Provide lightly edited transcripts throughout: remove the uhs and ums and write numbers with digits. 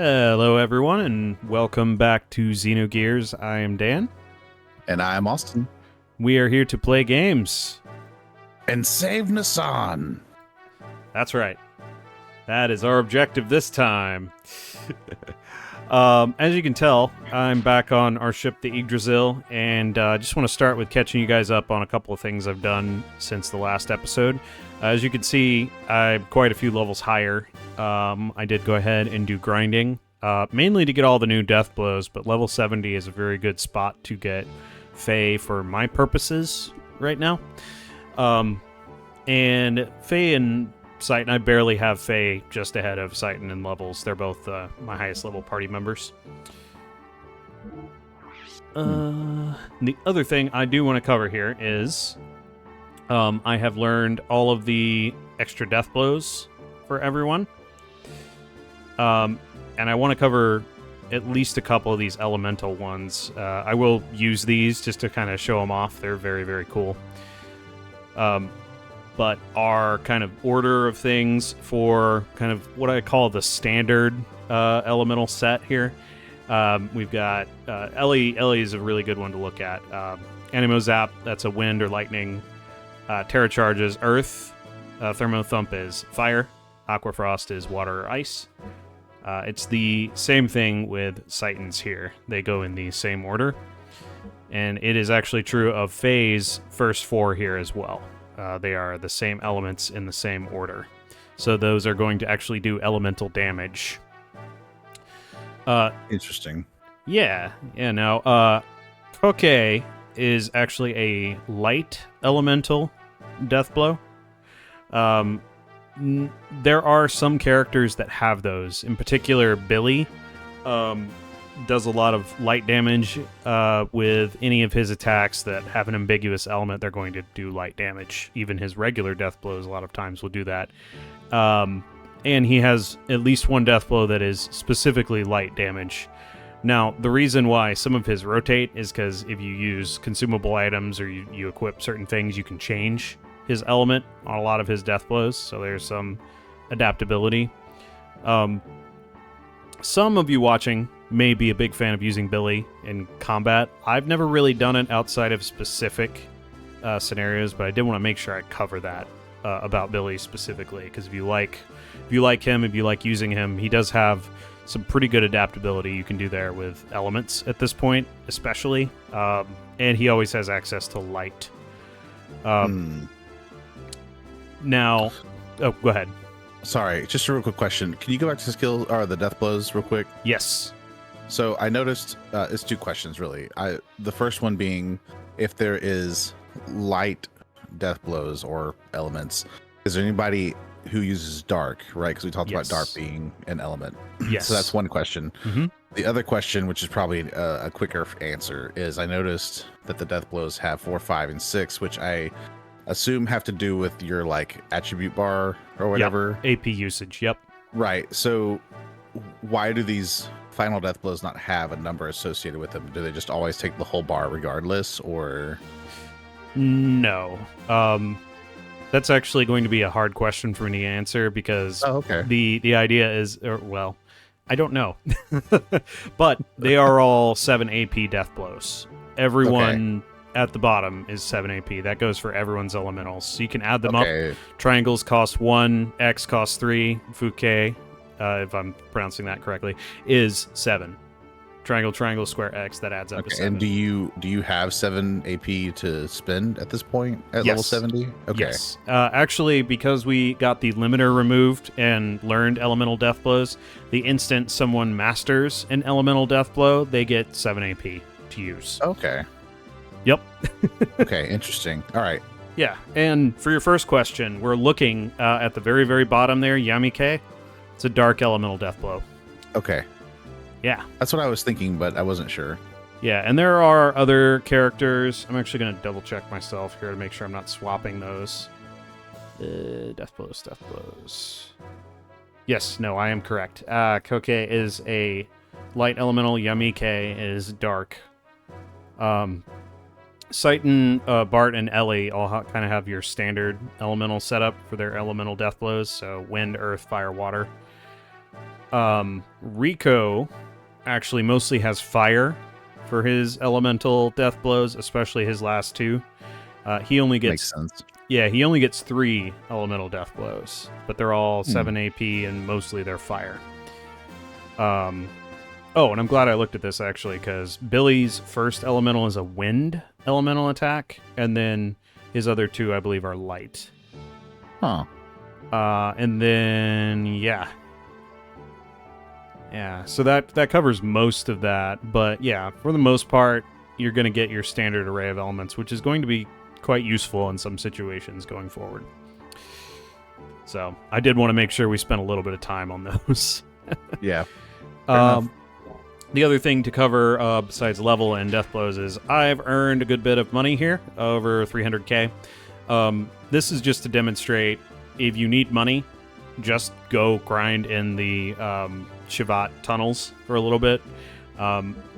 Hello, everyone, and welcome back to Xenogears. I am Dan. And I'm Austin. We are here to play games. And save Nasan. That's right. That is our objective this time. As you can tell, I'm back on our ship, the Yggdrasil, and I just want to start with catching you guys up on a couple of things I've done since the last episode. As you can see, I'm quite a few levels higher. I did go ahead and do grinding, mainly to get all the new death blows, but level 70 is a very good spot to get Faye for my purposes right now. And Faye and Citan, I barely have Faye just ahead of Citan in levels. They're both my highest level party members. The other thing I do want to cover here is I have learned all of the extra death blows for everyone. And I want to cover at least a couple of these elemental ones. I will use these just to kind of show them off. They're very, very cool. But our kind of order of things for kind of what I call the standard elemental set here. We've got Ellie. Ellie is a really good one to look at. Animo Zap, that's a wind or lightning. Terra Charge is earth. Thermo Thump is fire. Aqua Frost is water or ice. It's the same thing with Citan's here. They go in the same order. And it is actually true of Faye's first four here as well. They are the same elements in the same order. So those are going to actually do elemental damage. Interesting. Yeah. Now, Koke is actually a light elemental death blow. There are some characters that have those. In particular, Billy does a lot of light damage with any of his attacks that have an ambiguous element. They're going to do light damage. Even his regular death blows a lot of times will do that. And he has at least one death blow that is specifically light damage. Now, the reason why some of his rotate is because if you use consumable items or you equip certain things, you can change his element on a lot of his death blows. So there's some adaptability. Some of you watching may be a big fan of using Billy in combat. I've never really done it outside of specific scenarios, but I did want to make sure I cover that about Billy specifically, because if you like him, if you like using him, he does have some pretty good adaptability you can do there with elements at this point, especially. And he always has access to light. Now, oh, go ahead. Sorry, just a real quick question. Can you go back to the skills or the death blows real quick? Yes. So I noticed it's two questions really. The first one being if there is light death blows or elements, is there anybody who uses dark, right? Because we talked about dark being an element. Yes. So that's one question. Mm-hmm. The other question, which is probably a quicker answer, is I noticed that the death blows have 4, 5, and 6, which I assume have to do with your like attribute bar or whatever. Yep. AP usage. Yep. Right. So why do these final death blows not have a number associated with them? Do they just always take the whole bar regardless, or? No. That's actually going to be a hard question for me to answer because the idea is, well, I don't know. But they are all 7 AP death blows. Everyone at the bottom is 7 AP. That goes for everyone's elementals. So you can add them up. Triangles cost 1, X costs 3, Fuke, if I'm pronouncing that correctly, is 7. Triangle, square, X, that adds up to 7. And do you have 7 AP to spend at this point at level 70? Okay. Yes. Actually, because we got the limiter removed and learned elemental death blows, the instant someone masters an elemental death blow, they get 7 AP to use. Okay. Yep. Okay, interesting. All right. Yeah, and for your first question, we're looking at the very, very bottom there, Yamike. It's a dark elemental death blow. Okay. Yeah. That's what I was thinking, but I wasn't sure. Yeah, and there are other characters. I'm actually going to double check myself here to make sure I'm not swapping those. Death blows. Yes, no, I am correct. Koke is a light elemental. Yamike is dark. Citan, Bart, and Ellie all kind of have your standard elemental setup for their elemental death blows. So wind, earth, fire, water. Rico actually mostly has fire for his elemental death blows, especially his last two. He only gets Makes sense. Yeah, he only gets 3 elemental death blows, but they're all 7 AP and mostly they're fire. Oh, and I'm glad I looked at this actually, because Billy's first elemental is a wind elemental attack, and then his other 2, I believe, are light. Huh. And then so that covers most of that, but yeah, for the most part, you're going to get your standard array of elements, which is going to be quite useful in some situations going forward. So I did want to make sure we spent a little bit of time on those. Yeah. The other thing to cover besides level and death blows is I've earned a good bit of money here, over 300k. This is just to demonstrate if you need money, just go grind in the Shivat tunnels for a little bit.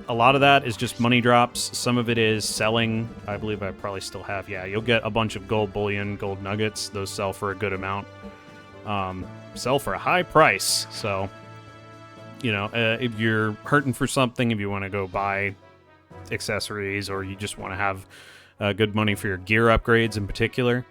A lot of that is just money drops. Some of it is selling. I believe I probably still have. Yeah, you'll get a bunch of gold bullion, gold nuggets. Those sell for a good amount. Sell for a high price. So, if you're hurting for something, if you want to go buy accessories, or you just want to have good money for your gear upgrades in particular,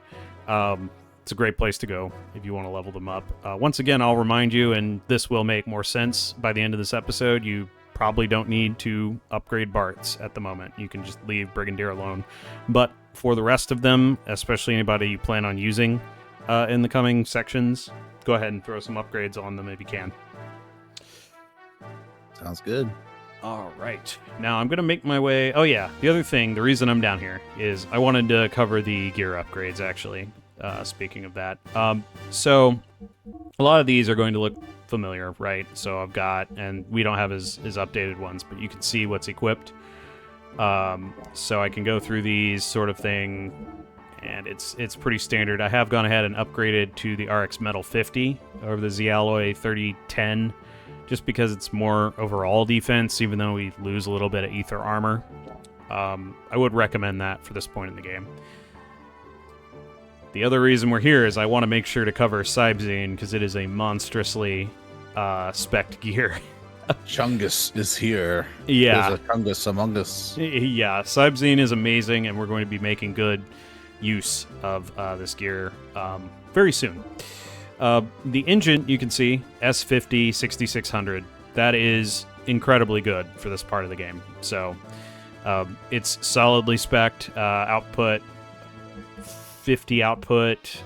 it's a great place to go if you want to level them up. Once again, I'll remind you, and this will make more sense by the end of this episode, you probably don't need to upgrade Barts at the moment. You can just leave Brigadier alone. But for the rest of them, especially anybody you plan on using in the coming sections, go ahead and throw some upgrades on them if you can. Sounds good. All right. Now I'm going to make my way... Oh, yeah. The other thing, the reason I'm down here is I wanted to cover the gear upgrades, actually. Speaking of that. So a lot of these are going to look familiar, right? So I've got... And we don't have his updated ones, but you can see what's equipped. So I can go through these sort of thing, and it's pretty standard. I have gone ahead and upgraded to the RX Metal 50 over the Z-Alloy 3010, just because it's more overall defense, even though we lose a little bit of ether armor. I would recommend that for this point in the game. The other reason we're here is I want to make sure to cover Cybzine, because it is a monstrously spec'd gear. Chungus is here. Yeah. There's a Chungus among us. Yeah, Cybzine is amazing, and we're going to be making good use of this gear very soon. The engine, you can see, S50 6600. That is incredibly good for this part of the game. So it's solidly spec'd, output 50 output,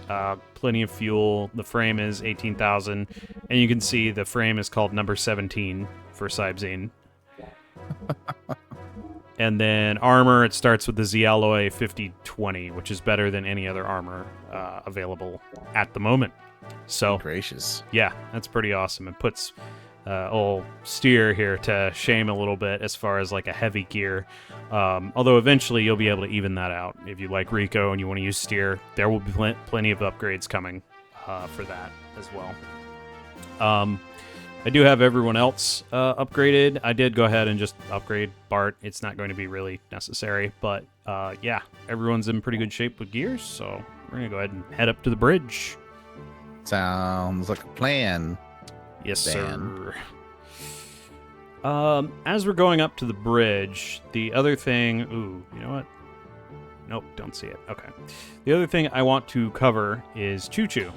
plenty of fuel. The frame is 18,000, and you can see the frame is called number 17 for Cybzine. And then armor, it starts with the Z-Alloy 5020, which is better than any other armor available at the moment. So gracious. Yeah, that's pretty awesome. It puts old Steer here to shame a little bit as far as like a heavy gear. Although eventually you'll be able to even that out. If you like Rico and you want to use Steer, there will be plenty of upgrades coming for that as well. I do have everyone else upgraded. I did go ahead and just upgrade Bart. It's not going to be really necessary, but yeah, everyone's in pretty good shape with gears, so we're going to go ahead and head up to the bridge. Sounds like a plan. Yes, Dan. sir. As we're going up to the bridge, the other thing... Ooh, you know what? Nope, don't see it. Okay. The other thing I want to cover is Choo Choo.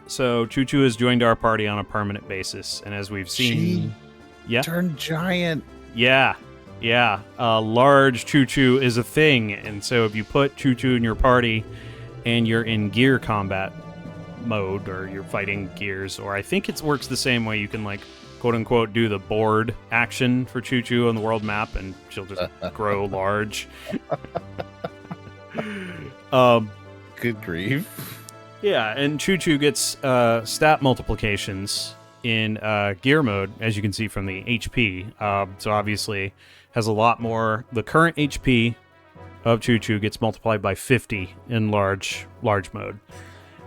So Choo Choo has joined our party on a permanent basis, and as we've seen... She turned giant. Yeah. Large Choo Choo is a thing, and so if you put Choo Choo in your party and you're in gear combat mode, or you're fighting gears, or I think it works the same way. You can, like, quote unquote, do the board action for Choo Choo on the world map, and she'll just grow large. Good grief. Yeah, and Choo Choo gets stat multiplications in gear mode, as you can see from the HP. So obviously has a lot more. The current HP of Choo Choo gets multiplied by 50 in large mode.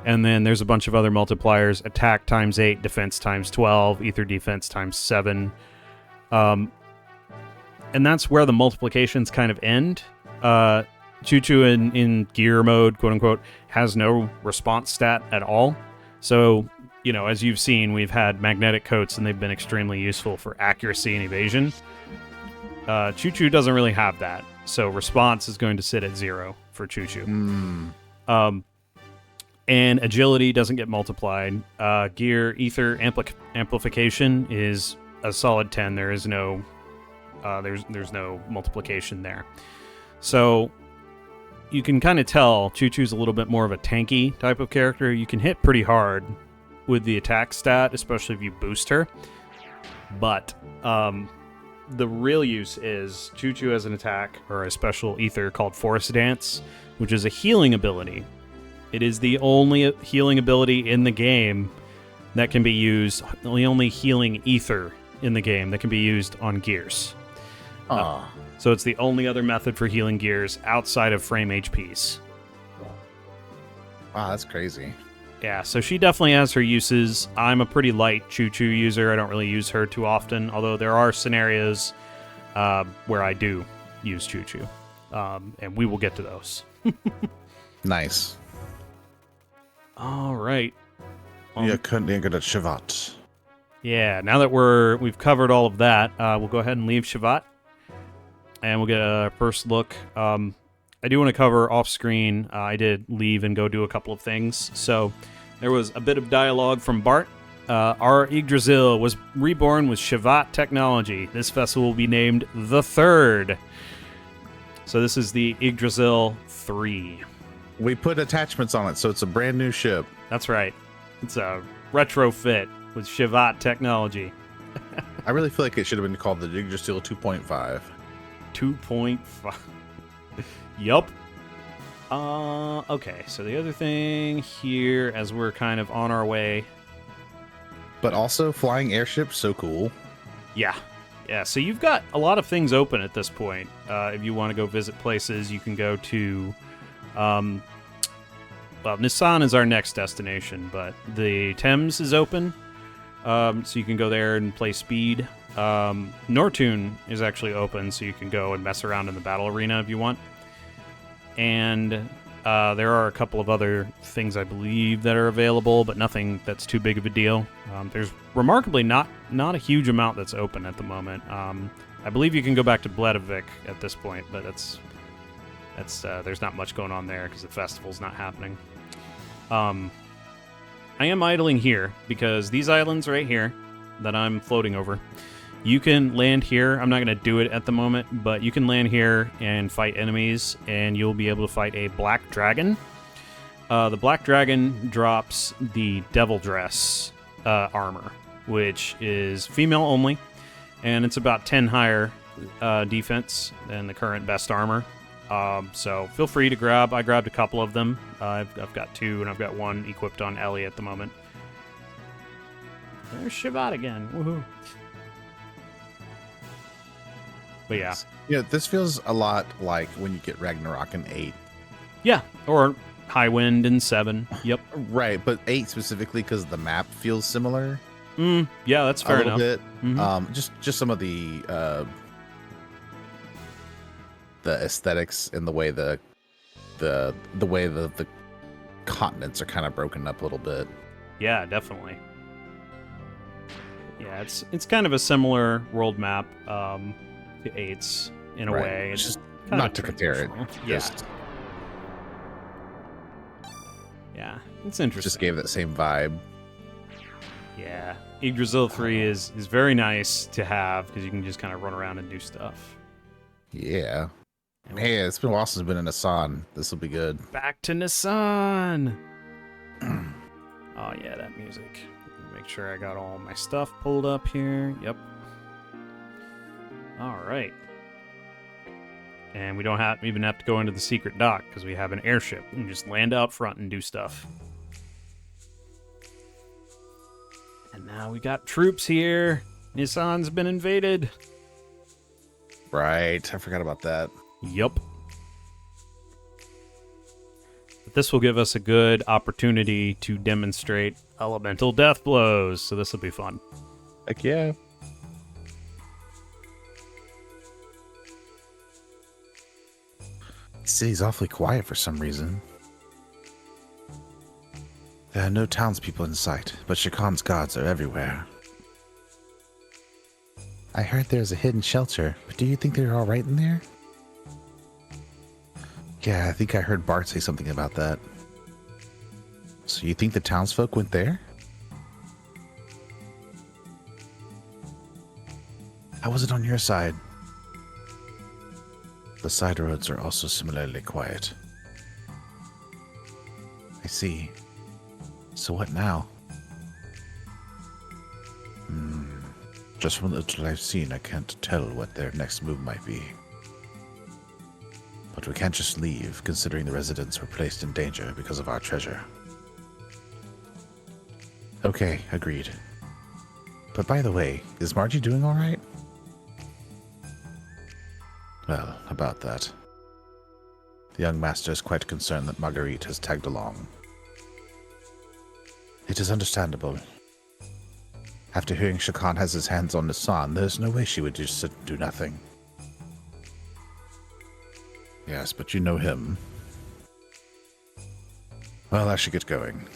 And then there's a bunch of other multipliers: attack times 8, defense times 12, ether defense times 7. And that's where the multiplications kind of end. Choo Choo in gear mode, quote unquote, has no response stat at all. So as you've seen, we've had magnetic coats, and they've been extremely useful for accuracy and evasion. Choo-Choo doesn't really have that, so response is going to sit at 0 for Choo-Choo. And agility doesn't get multiplied. Gear ether amplification is a solid 10. There is no there's no multiplication there. So you can kind of tell Choo-Choo's a little bit more of a tanky type of character. You can hit pretty hard with the attack stat, especially if you boost her. But the real use is Choo-Choo has an attack or a special ether called Forest Dance, which is a healing ability. It is the only healing ability in the game that can be used, the only healing ether in the game that can be used on gears. So it's the only other method for healing gears outside of frame HPs. Wow, that's crazy. Yeah, so she definitely has her uses. I'm a pretty light Choo-Choo user. I don't really use her too often, although there are scenarios where I do use Choo-Choo. And we will get to those. Nice. All right. You couldn't get a Shavat. Yeah, now that we've covered all of that, we'll go ahead and leave Shavat. And we'll get a first look. I do want to cover off-screen. I did leave and go do a couple of things. So there was a bit of dialogue from Bart. Our Yggdrasil was reborn with Shavat technology. This vessel will be named the Third. So this is the Yggdrasil 3. We put attachments on it, so it's a brand new ship. That's right. It's a retrofit with Shavat technology. I really feel like it should have been called the Yggdrasil 2.5. 2.5. Yup. Okay, so the other thing here, as we're kind of on our way. But also, flying airships, so cool. Yeah. Yeah, so you've got a lot of things open at this point. If you want to go visit places, you can go to... well, Nissan is our next destination, but the Thames is open. So you can go there and play speed. Nortune is actually open, so you can go and mess around in the battle arena if you want. And there are a couple of other things I believe that are available, but nothing that's too big of a deal. There's remarkably not a huge amount that's open at the moment. I believe you can go back to Bledavik at this point, but that's there's not much going on there because the festival's not happening. I am idling here because these islands right here that I'm floating over, you can land here. I'm not going to do it at the moment, but you can land here and fight enemies, and you'll be able to fight a black dragon. The black dragon drops the devil dress armor, which is female only, and it's about 10 higher defense than the current best armor. So feel free to grab. I grabbed a couple of them. I've got 2, and I've got 1 equipped on Ellie at the moment. There's Shavat again. Woohoo! But yeah. Yeah, this feels a lot like when you get Ragnarok in 8. Yeah, or High Wind in 7. Yep. Right, but 8 specifically because the map feels similar. Yeah, that's fair enough. A little bit. Mm-hmm. Just some of the aesthetics and the way the continents are kind of broken up a little bit. Yeah, definitely. Yeah, it's kind of a similar world map to 8's in a way. It's just kind not of to compare it. Yeah. Just, yeah, it's interesting. Just gave that same vibe. Yeah, Yggdrasil 3 is very nice to have because you can just kind of run around and do stuff. Yeah. Hey, it's been a while since I've been in Nissan. This will be good. Back to Nissan. Oh yeah, that music. Make sure I got all my stuff pulled up here. Yep. All right. And we don't even have to go into the secret dock because we have an airship. We can just land out front and do stuff. And now we got troops here. Nissan's been invaded. Right. I forgot about that. Yup. But this will give us a good opportunity to demonstrate elemental death blows, so this will be fun. Heck yeah. The city's awfully quiet for some reason. There are no townspeople in sight, but Shakan's guards are everywhere. I heard there's a hidden shelter, but do you think they're all right in there? Yeah, I think I heard Bart say something about that. So you think the townsfolk went there? How was it on your side? The side roads are also similarly quiet. I see. So what now? Just from the little I've seen, I can't tell what their next move might be. But we can't just leave, considering the residents were placed in danger because of our treasure. Okay, agreed. But by the way, is Margie doing alright? Well, about that. The young master is quite concerned that Marguerite has tagged along. It is understandable. After hearing Shakan has his hands on Nassan, there's no way she would just sit and do nothing. Yes, but you know him. Well, I should get going.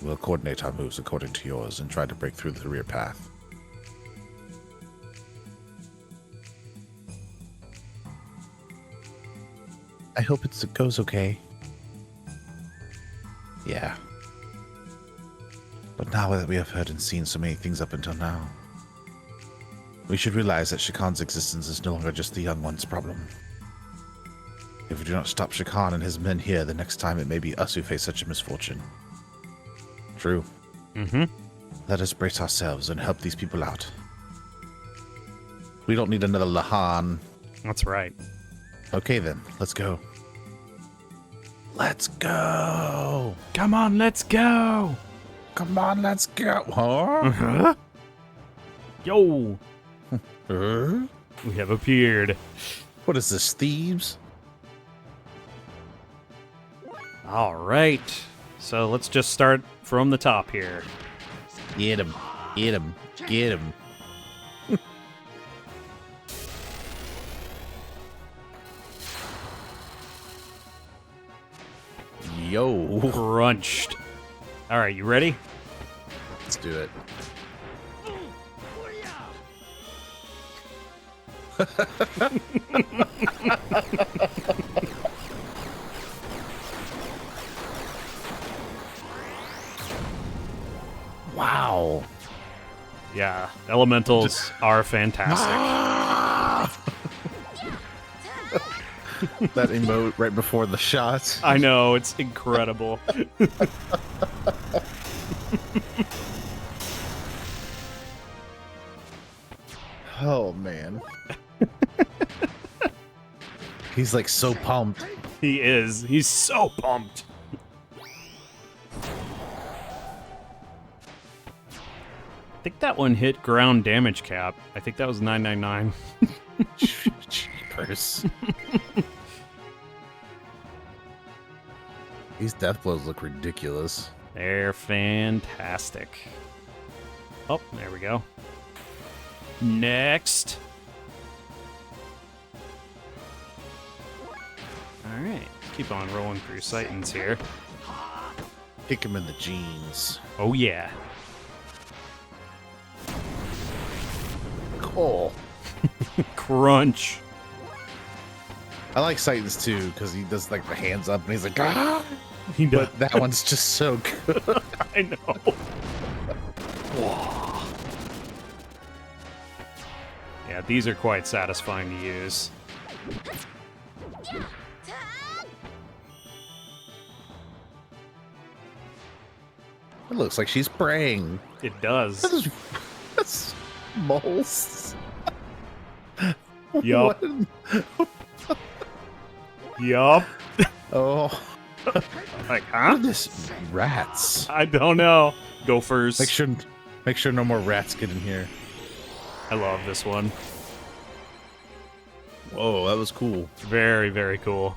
We'll coordinate our moves according to yours and try to break through the rear path. I hope it goes okay. Yeah. But now that we have heard and seen so many things up until now, we should realize that Shakan's existence is no longer just the young one's problem. If we do not stop Shakan and his men here, the next time it may be us who face such a misfortune. True. Let us brace ourselves and help these people out. We don't need another Lahan. That's right. Okay then, let's go. Let's go! Come on, let's go! Come on, let's go! Huh? Yo! We have appeared. What is this, thieves? All right. So let's just start from the top here. Get him. Get him. Get him. Yo. Crunched. All right, you ready? Let's do it. Wow. Yeah, elementals are fantastic. That emote right before the shot. I know, it's incredible. Oh, man. He's like so pumped. He is. He's so pumped. I think that one hit ground damage cap. I think that was 999. Jeepers. These death blows look ridiculous. They're fantastic. Oh, there we go. Next. All right, keep on rolling through Titans here. Kick him in the jeans. Oh yeah. Cool. Crunch. I like Titans too because he does like the hands up and he's like, ah! He does. But that one's just so good. I know. Whoa. Yeah, these are quite satisfying to use. It looks like she's praying. It does. That's moles. Yup. Yup. Oh. Like, What huh? are this rats? I don't know. Gophers. Make sure no more rats get in here. I love this one. Whoa, that was cool. Very, very cool.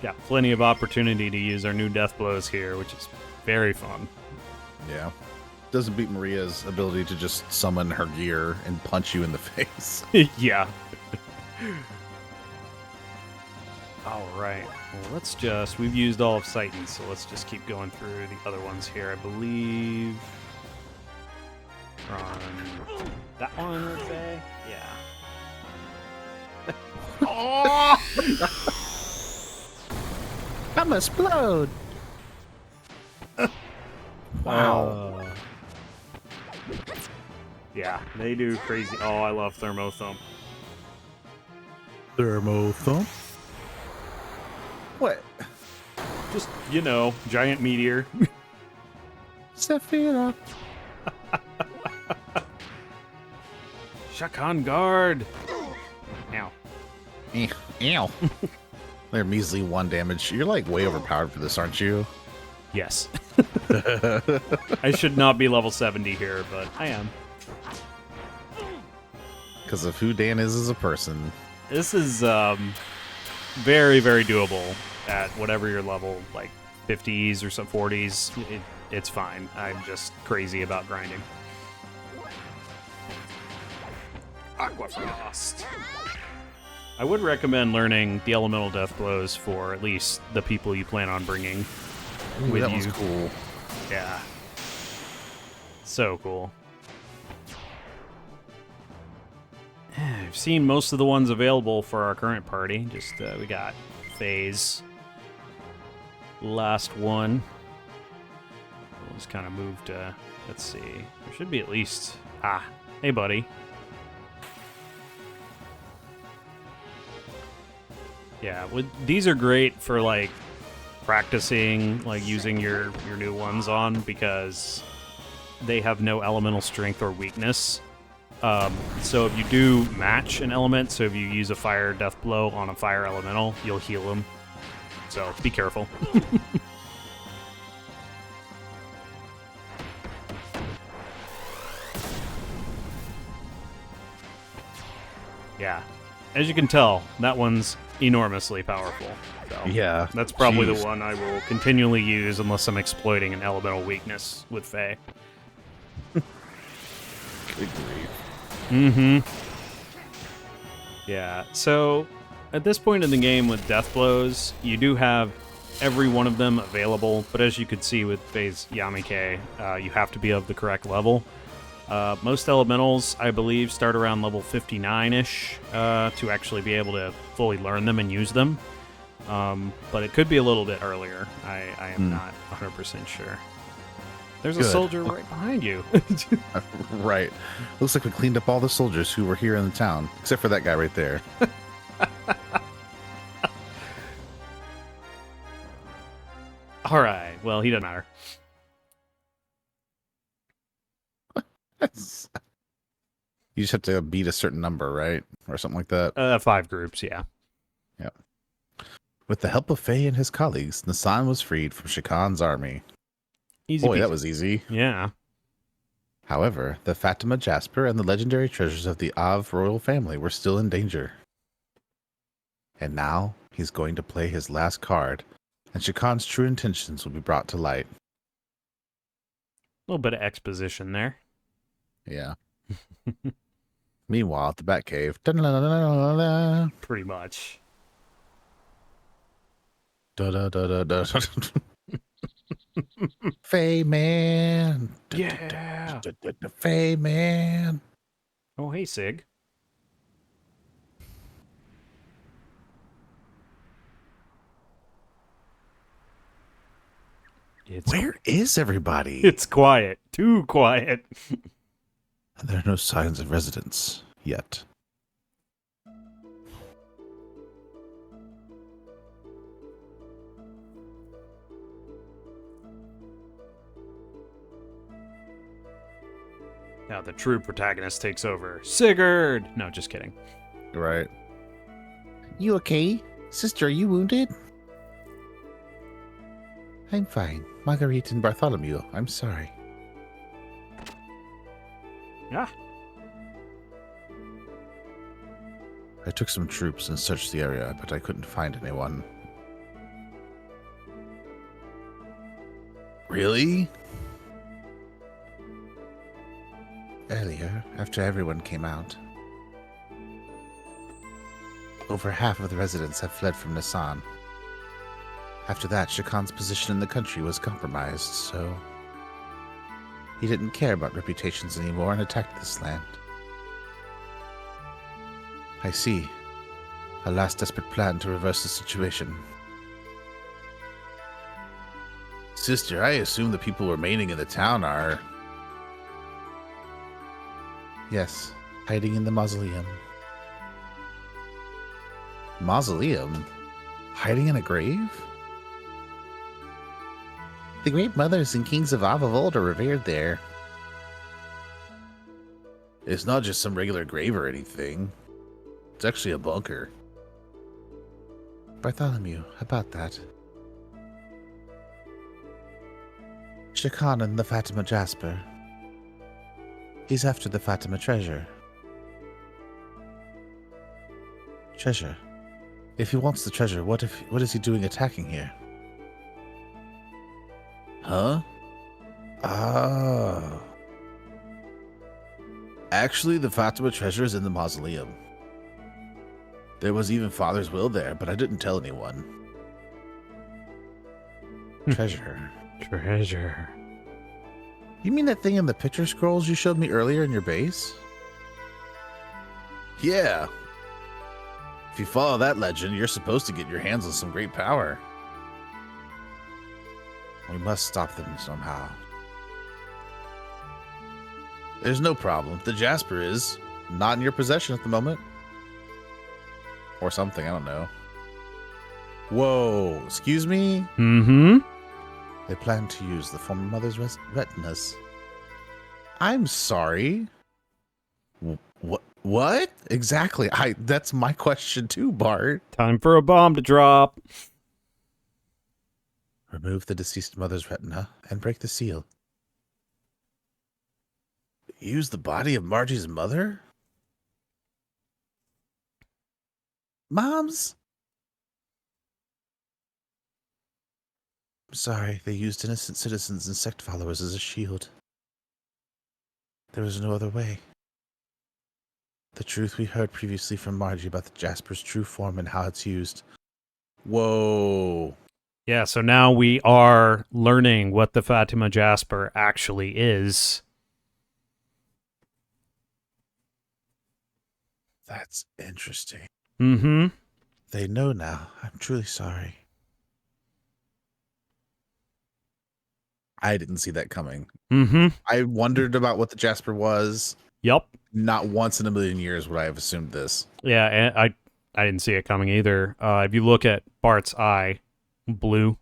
Got plenty of opportunity to use our new death blows here, which is very fun. Yeah. Doesn't beat Maria's ability to just summon her gear and punch you in the face. Yeah. All right. Well, we've used all of Titan, so let's just keep going through the other ones here. I believe we're on that one, let's say. Yeah. Oh! I'm gonna explode. Wow. Yeah, they do crazy. Oh, I love Thermo Thump. Thermo thump. What? Just, giant meteor. Sephira. Shakan Guard. Ow. Ow. They're measly 1 damage. You're like way overpowered for this, aren't you? Yes. I should not be level 70 here, but I am. Because of who Dan is as a person. This is very, very doable at whatever your level, like 50s or some 40s. It's fine. I'm just crazy about grinding. Aqua Frost. I would recommend learning the elemental death blows for at least the people you plan on bringing with that you. was cool. Yeah. So cool. I've seen most of the ones available for our current party. Just we got Phase. Last one. We'll just kind of move to. Let's see. There should be at least. Hey, buddy. Yeah, these are great for like practicing, like using your new ones on, because they have no elemental strength or weakness. So if you do match an element, so if you use a fire death blow on a fire elemental, you'll heal him. So be careful. Yeah. As you can tell, that one's enormously powerful. So Yeah. that's probably the one I will continually use unless I'm exploiting an elemental weakness with Fae. Good grief. Mm-hmm. Yeah, so at this point in the game with death blows, you do have every one of them available, but as you could see with Fae's Yamike, you have to be of the correct level. Most elementals, I believe, start around level 59-ish to actually be able to fully learn them and use them. But it could be a little bit earlier. I am not 100% sure. There's a soldier right behind you. Right. Looks like we cleaned up all the soldiers who were here in the town, except for that guy right there. All right. Well, he doesn't matter. You just have to beat a certain number, right? Or something like that. 5 groups, yeah. Yeah. With the help of Faye and his colleagues, Nassan was freed from Shakan's army. Easy Boy, peasy. that was easy. Yeah. However, the Fatima Jasper and the legendary treasures of the Av royal family were still in danger. And now, he's going to play his last card, and Shakan's true intentions will be brought to light. A little bit of exposition there. Yeah. Meanwhile, at the Batcave, da-da-da-da-da-da. Pretty much. Da-da-da-da-da. Faye man. Yeah. Faye man. Oh, hey, Sig. Where is everybody? It's quiet. Too quiet. There are no signs of residence yet. Now the true protagonist takes over. Sigurd! No, just kidding. Right. You okay? Sister, are you wounded? I'm fine. Marguerite and Bartholomew, I'm sorry. Yeah. I took some troops and searched the area, but I couldn't find anyone. Really? Earlier, after everyone came out. Over half of the residents have fled from Nisan. After that, Shakan's position in the country was compromised, so he didn't care about reputations anymore and attacked this land. I see. A last desperate plan to reverse the situation. Sister, I assume the people remaining in the town are... Yes, hiding in the mausoleum. Mausoleum? Hiding in a grave? The great mothers and kings of Av of old are revered there. It's not just some regular grave or anything. It's actually a bunker. Bartholomew, about that. Shakan and the Fatima Jasper. He's after the Fatima treasure. Treasure? If he wants the treasure, what is he doing attacking here? Huh? Oh. Actually, the Fatima treasure is in the mausoleum. There was even Father's will there, but I didn't tell anyone. Treasure. Treasure. You mean that thing in the picture scrolls you showed me earlier in your base? Yeah. If you follow that legend, you're supposed to get your hands on some great power. We must stop them somehow. There's no problem. The Jasper is not in your possession at the moment. Or something, I don't know. Whoa, excuse me? Mm-hmm. They plan to use the former mother's retinas. I'm sorry. What? Exactly. That's my question too, Bart. Time for a bomb to drop. Remove the deceased mother's retina and break the seal. Use the body of Margie's mother? Moms? I'm sorry, they used innocent citizens and sect followers as a shield. There was no other way. The truth we heard previously from Margie about the Jasper's true form and how it's used. Whoa. Yeah, so now we are learning what the Fatima Jasper actually is. That's interesting. Mm-hmm. They know now. I'm truly sorry. I didn't see that coming. Mm-hmm. I wondered about what the Jasper was. Yep. Not once in a million years would I have assumed this. Yeah, and I didn't see it coming either. If you look at Bart's eye, blue.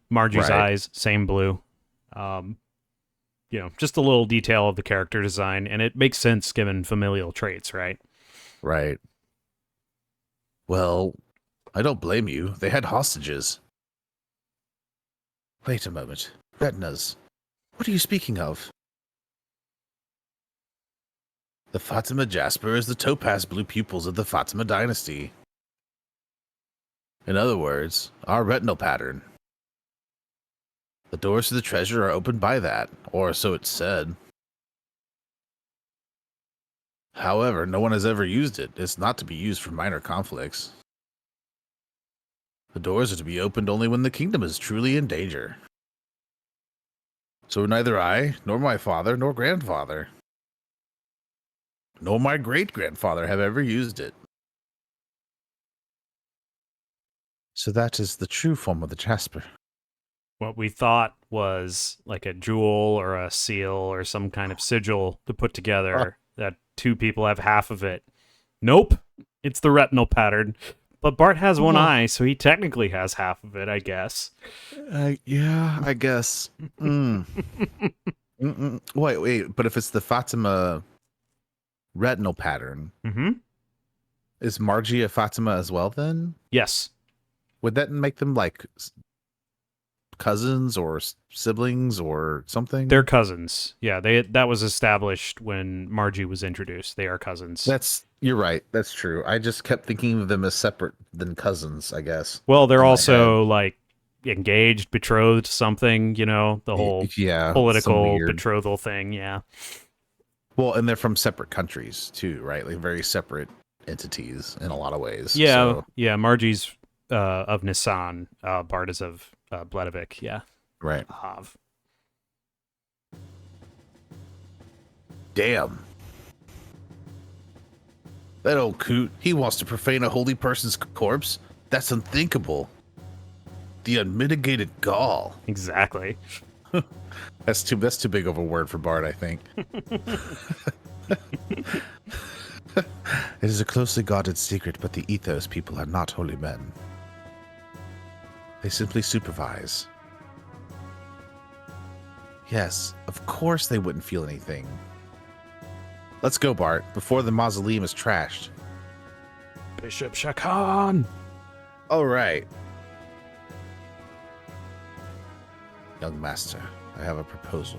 Margie's eyes, same blue. Just a little detail of the character design, and it makes sense given familial traits, right? Right. Well, I don't blame you. They had hostages. Wait a moment. Retinas. What are you speaking of? The Fatima Jasper is the topaz blue pupils of the Fatima dynasty. In other words, our retinal pattern. The doors to the treasure are opened by that, or so it's said. However, no one has ever used it. It's not to be used for minor conflicts. The doors are to be opened only when the kingdom is truly in danger. So neither I, nor my father, nor grandfather, nor my great-grandfather have ever used it. So that is the true form of the Jasper. What we thought was like a jewel or a seal or some kind of sigil to put together that two people have half of it. Nope, it's the retinal pattern. But Bart has one eye, so he technically has half of it, I guess. Yeah, I guess. Wait, but if it's the Fatima retinal pattern, is Margie a Fatima as well then? Yes. Would that make them like cousins or siblings or something? They're cousins. Yeah, that was established when Margie was introduced. They are cousins. You're right. That's true. I just kept thinking of them as separate than cousins, I guess. Well, they're also like engaged, betrothed, something, the whole political betrothal thing. Yeah. Well, and they're from separate countries too, right? Like very separate entities in a lot of ways. Yeah, So, yeah. Margie's of Nisan, Bart is of Bledavik. Yeah, right. Hav. Damn. That old coot, he wants to profane a holy person's corpse? That's unthinkable. The unmitigated gall. Exactly. That's too big of a word for Bart, I think. It is a closely guarded secret, but the Ethos people are not holy men. They simply supervise. Yes, of course they wouldn't feel anything. Let's go, Bart, before the mausoleum is trashed. Bishop Shakan. All right. Young master, I have a proposal.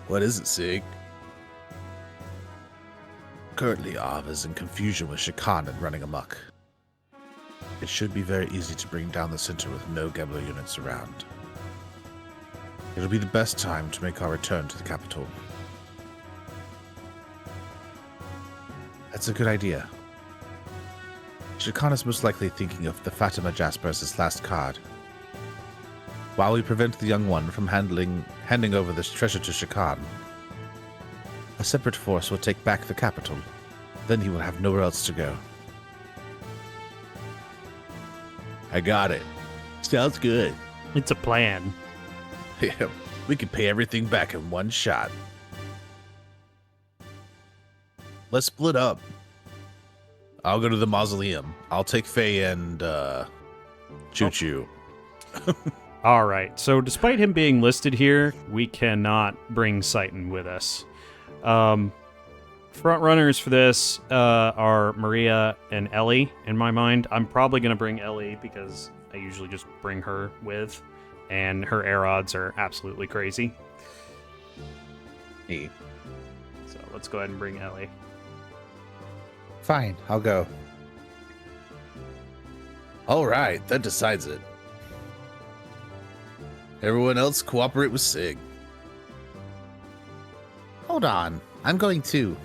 What is it, Sig? Currently, Av is in confusion with Shakan and running amok. It should be very easy to bring down the center with no Gebler units around. It'll be the best time to make our return to the capital. That's a good idea. Shakan is most likely thinking of the Fatima Jasper as his last card. While we prevent the young one from handing over this treasure to Shakan, a separate force will take back the capital. Then he will have nowhere else to go. I got it. Sounds good. It's a plan. Yeah, we can pay everything back in one shot. Let's split up. I'll go to the mausoleum. I'll take Faye and Choo Choo. All right. So despite him being listed here, we cannot bring Seitan with us. Front runners for this are Maria and Ellie, in my mind. I'm probably going to bring Ellie because I usually just bring her with, and her air odds are absolutely crazy. Me. So let's go ahead and bring Ellie. Fine, I'll go. All right, that decides it. Everyone else cooperate with Sig. Hold on, I'm going too.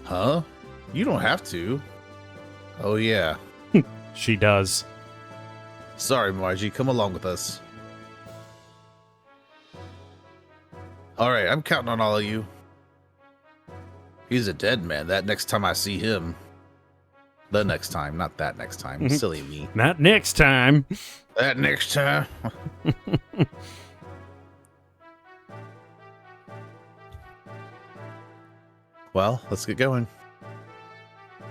Huh? You don't have to. Oh yeah. She does. Sorry, Margie, come along with us. All right, I'm counting on all of you. He's a dead man that next time I see him. The next time, not that next time. Silly me. Not next time. That next time. Well, let's get going.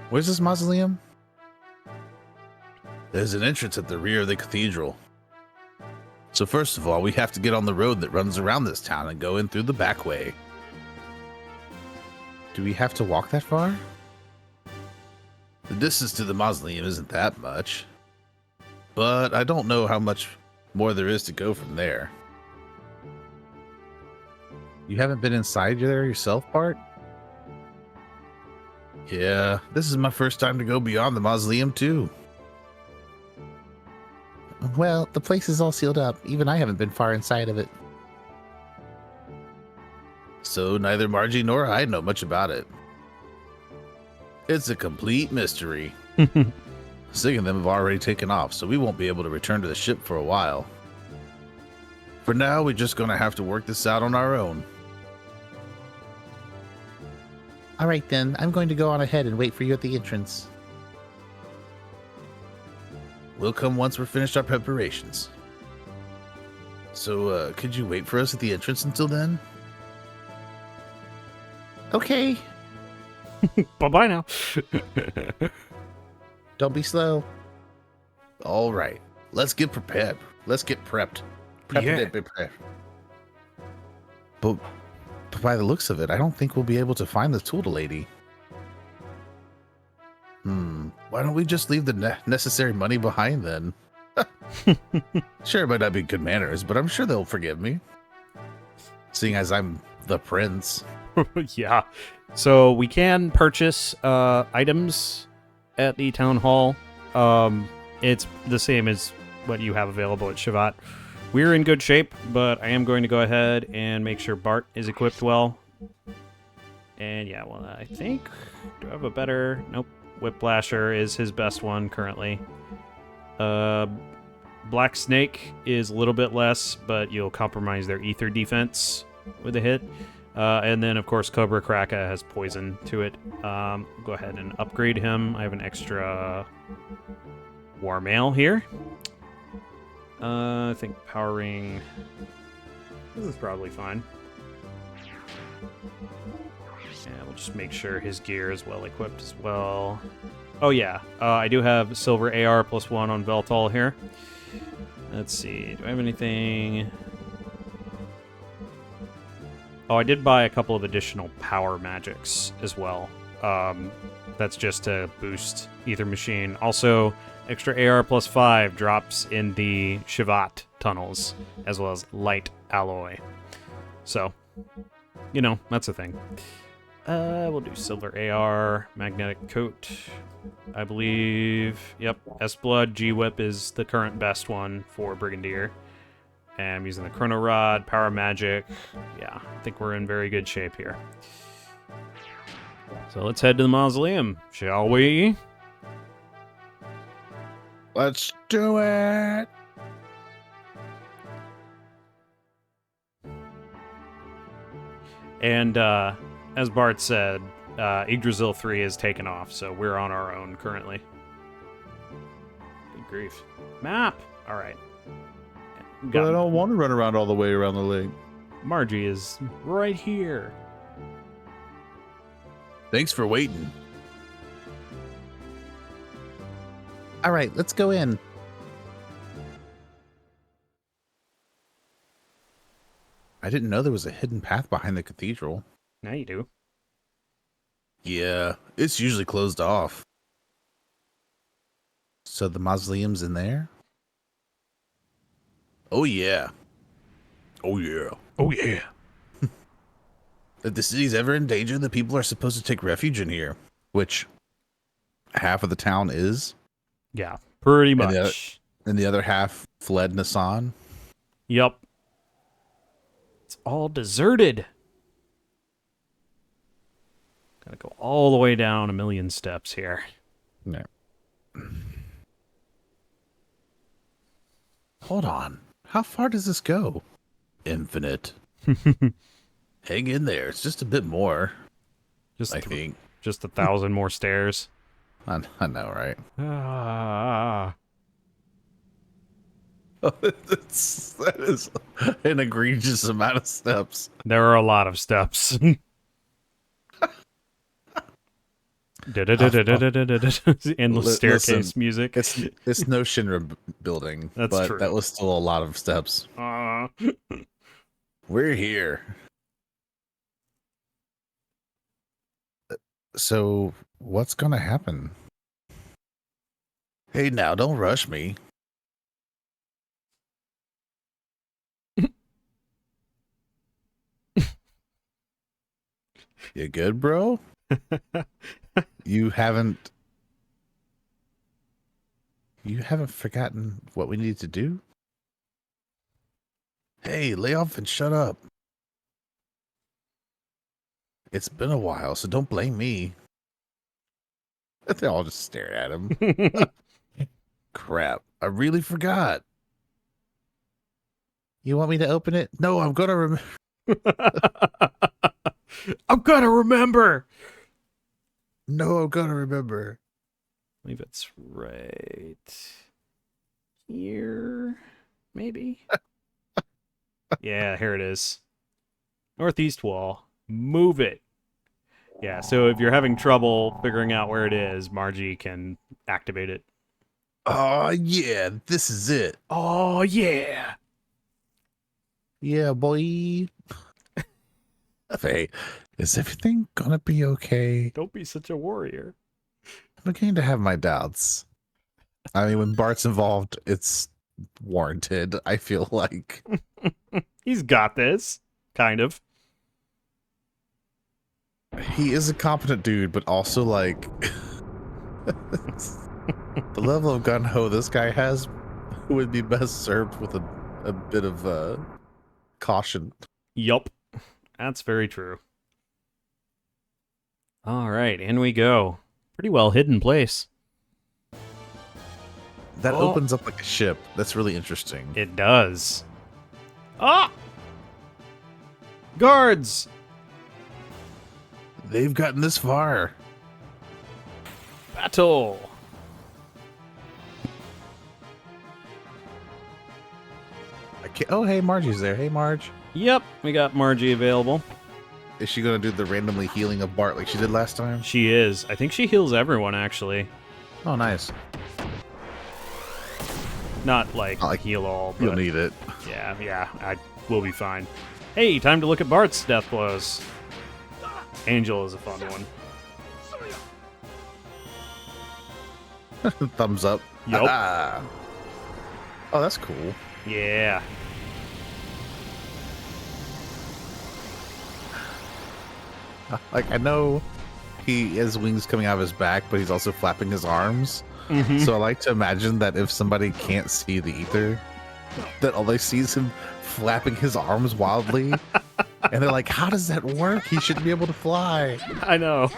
Where's this mausoleum? There's an entrance at the rear of the cathedral. So first of all, we have to get on the road that runs around this town and go in through the back way. Do we have to walk that far? The distance to the mausoleum isn't that much, but I don't know how much more there is to go from there. You haven't been inside there yourself, Bart? Yeah, this is my first time to go beyond the mausoleum, too. Well, the place is all sealed up. Even I haven't been far inside of it. So neither Margie nor I know much about it. It's a complete mystery. Sig and them have already taken off, so we won't be able to return to the ship for a while. For now, we're just gonna have to work this out on our own. All right, then. I'm going to go on ahead and wait for you at the entrance. We'll come once we're finished our preparations. So, could you wait for us at the entrance until then? Okay. Bye-bye now. Don't be slow. All right. Let's get prepared. Let's get prepped. Prepped. But by the looks of it, I don't think we'll be able to find the Tulda lady. Why don't we just leave the necessary money behind then? Sure, it might not be good manners, but I'm sure they'll forgive me. Seeing as I'm the prince. Yeah. So we can purchase items at the town hall. It's the same as what you have available at Shavat. We're in good shape, but I am going to go ahead and make sure Bart is equipped well. And yeah, well, I think, do I have a better? Nope. Whiplasher is his best one currently. Black Snake is a little bit less, but you'll compromise their ether defense with a hit. And then, of course, Cobra Kraka has poison to it. Go ahead and upgrade him. I have an extra War Mail here. I think powering... This is probably fine. Yeah, we'll just make sure his gear is well equipped as well. Oh yeah, I do have silver AR +1 on Veltal here. Let's see, do I have anything? Oh, I did buy a couple of additional power magics as well. That's just to boost Ether Machine. Also, extra AR +5 drops in the Shivat tunnels, as well as light alloy. So, you know, that's a thing. We'll do silver AR, magnetic coat, I believe. Yep, S-Blood, G-Whip is the current best one for Brigadier. And I'm using the Chrono Rod, Power Magic. Yeah, I think we're in very good shape here. So let's head to the mausoleum, shall we? Let's do it. And as Bart said, Yggdrasil 3 is taken off, so we're on our own currently. Good grief. Map! Alright. But I don't want to run around all the way around the lake. Margie is right here. Thanks for waiting. All right, let's go in. I didn't know there was a hidden path behind the cathedral. Now you do. Yeah, it's usually closed off. So the mausoleum's in there? Oh, yeah. Oh, yeah. Oh, yeah. If the city's ever in danger, the people are supposed to take refuge in here, which half of the town is. Yeah, pretty much. And the other half fled Nasan. Yup. It's all deserted. Gotta go all the way down a million steps here. No. Hold on. How far does this go? Infinite. Hang in there. It's just a bit more. I think. Just 1,000 more stairs. I know, right? Ah. That is an egregious amount of steps. There are a lot of steps. Endless staircase music. It's no Shinra building. That's but true. That was still a lot of steps. We're here. So, what's gonna happen? Hey, now, don't rush me. You good, bro? You haven't forgotten what we need to do? Hey, lay off and shut up. It's been a while, so don't blame me. They all just stare at him. Crap, I really forgot. You want me to open it? No, I'm gonna remember. I'm gonna remember. No, I'm gonna remember. I believe it's right here, maybe. Yeah, here it is. Northeast wall. Move it. Yeah, so if you're having trouble figuring out where it is, Margie can activate it. Oh, yeah, this is it. Oh, yeah. Yeah, boy. Hey, is everything gonna be okay? Don't be such a warrior. I'm beginning to have my doubts. I mean, when Bart's involved, it's warranted, I feel like. He's got this, kind of. He is a competent dude, but also, like, the level of gung-ho this guy has would be best served with a bit of caution. Yup. That's very true. All right, in we go. Pretty well hidden place. That Oh. opens up like a ship. That's really interesting. It does. Ah! Guards! They've gotten this far. Battle! I can't... Oh, hey, Margie's there. Hey, Marge. Yep, we got Margie available. Is she going to do the randomly healing of Bart like she did last time? She is. I think she heals everyone, actually. Oh, nice. Not like heal all, but You'll need it. yeah, we'll be fine. Hey, time to look at Bart's death blows. Angel is a fun one. Thumbs up. Yup. Oh, that's cool. Yeah. Like, I know he has wings coming out of his back, but he's also flapping his arms. Mm-hmm. So I like to imagine that if somebody can't see the ether, that all they see is him flapping his arms wildly. And they're like, how does that work? He shouldn't be able to fly. I know.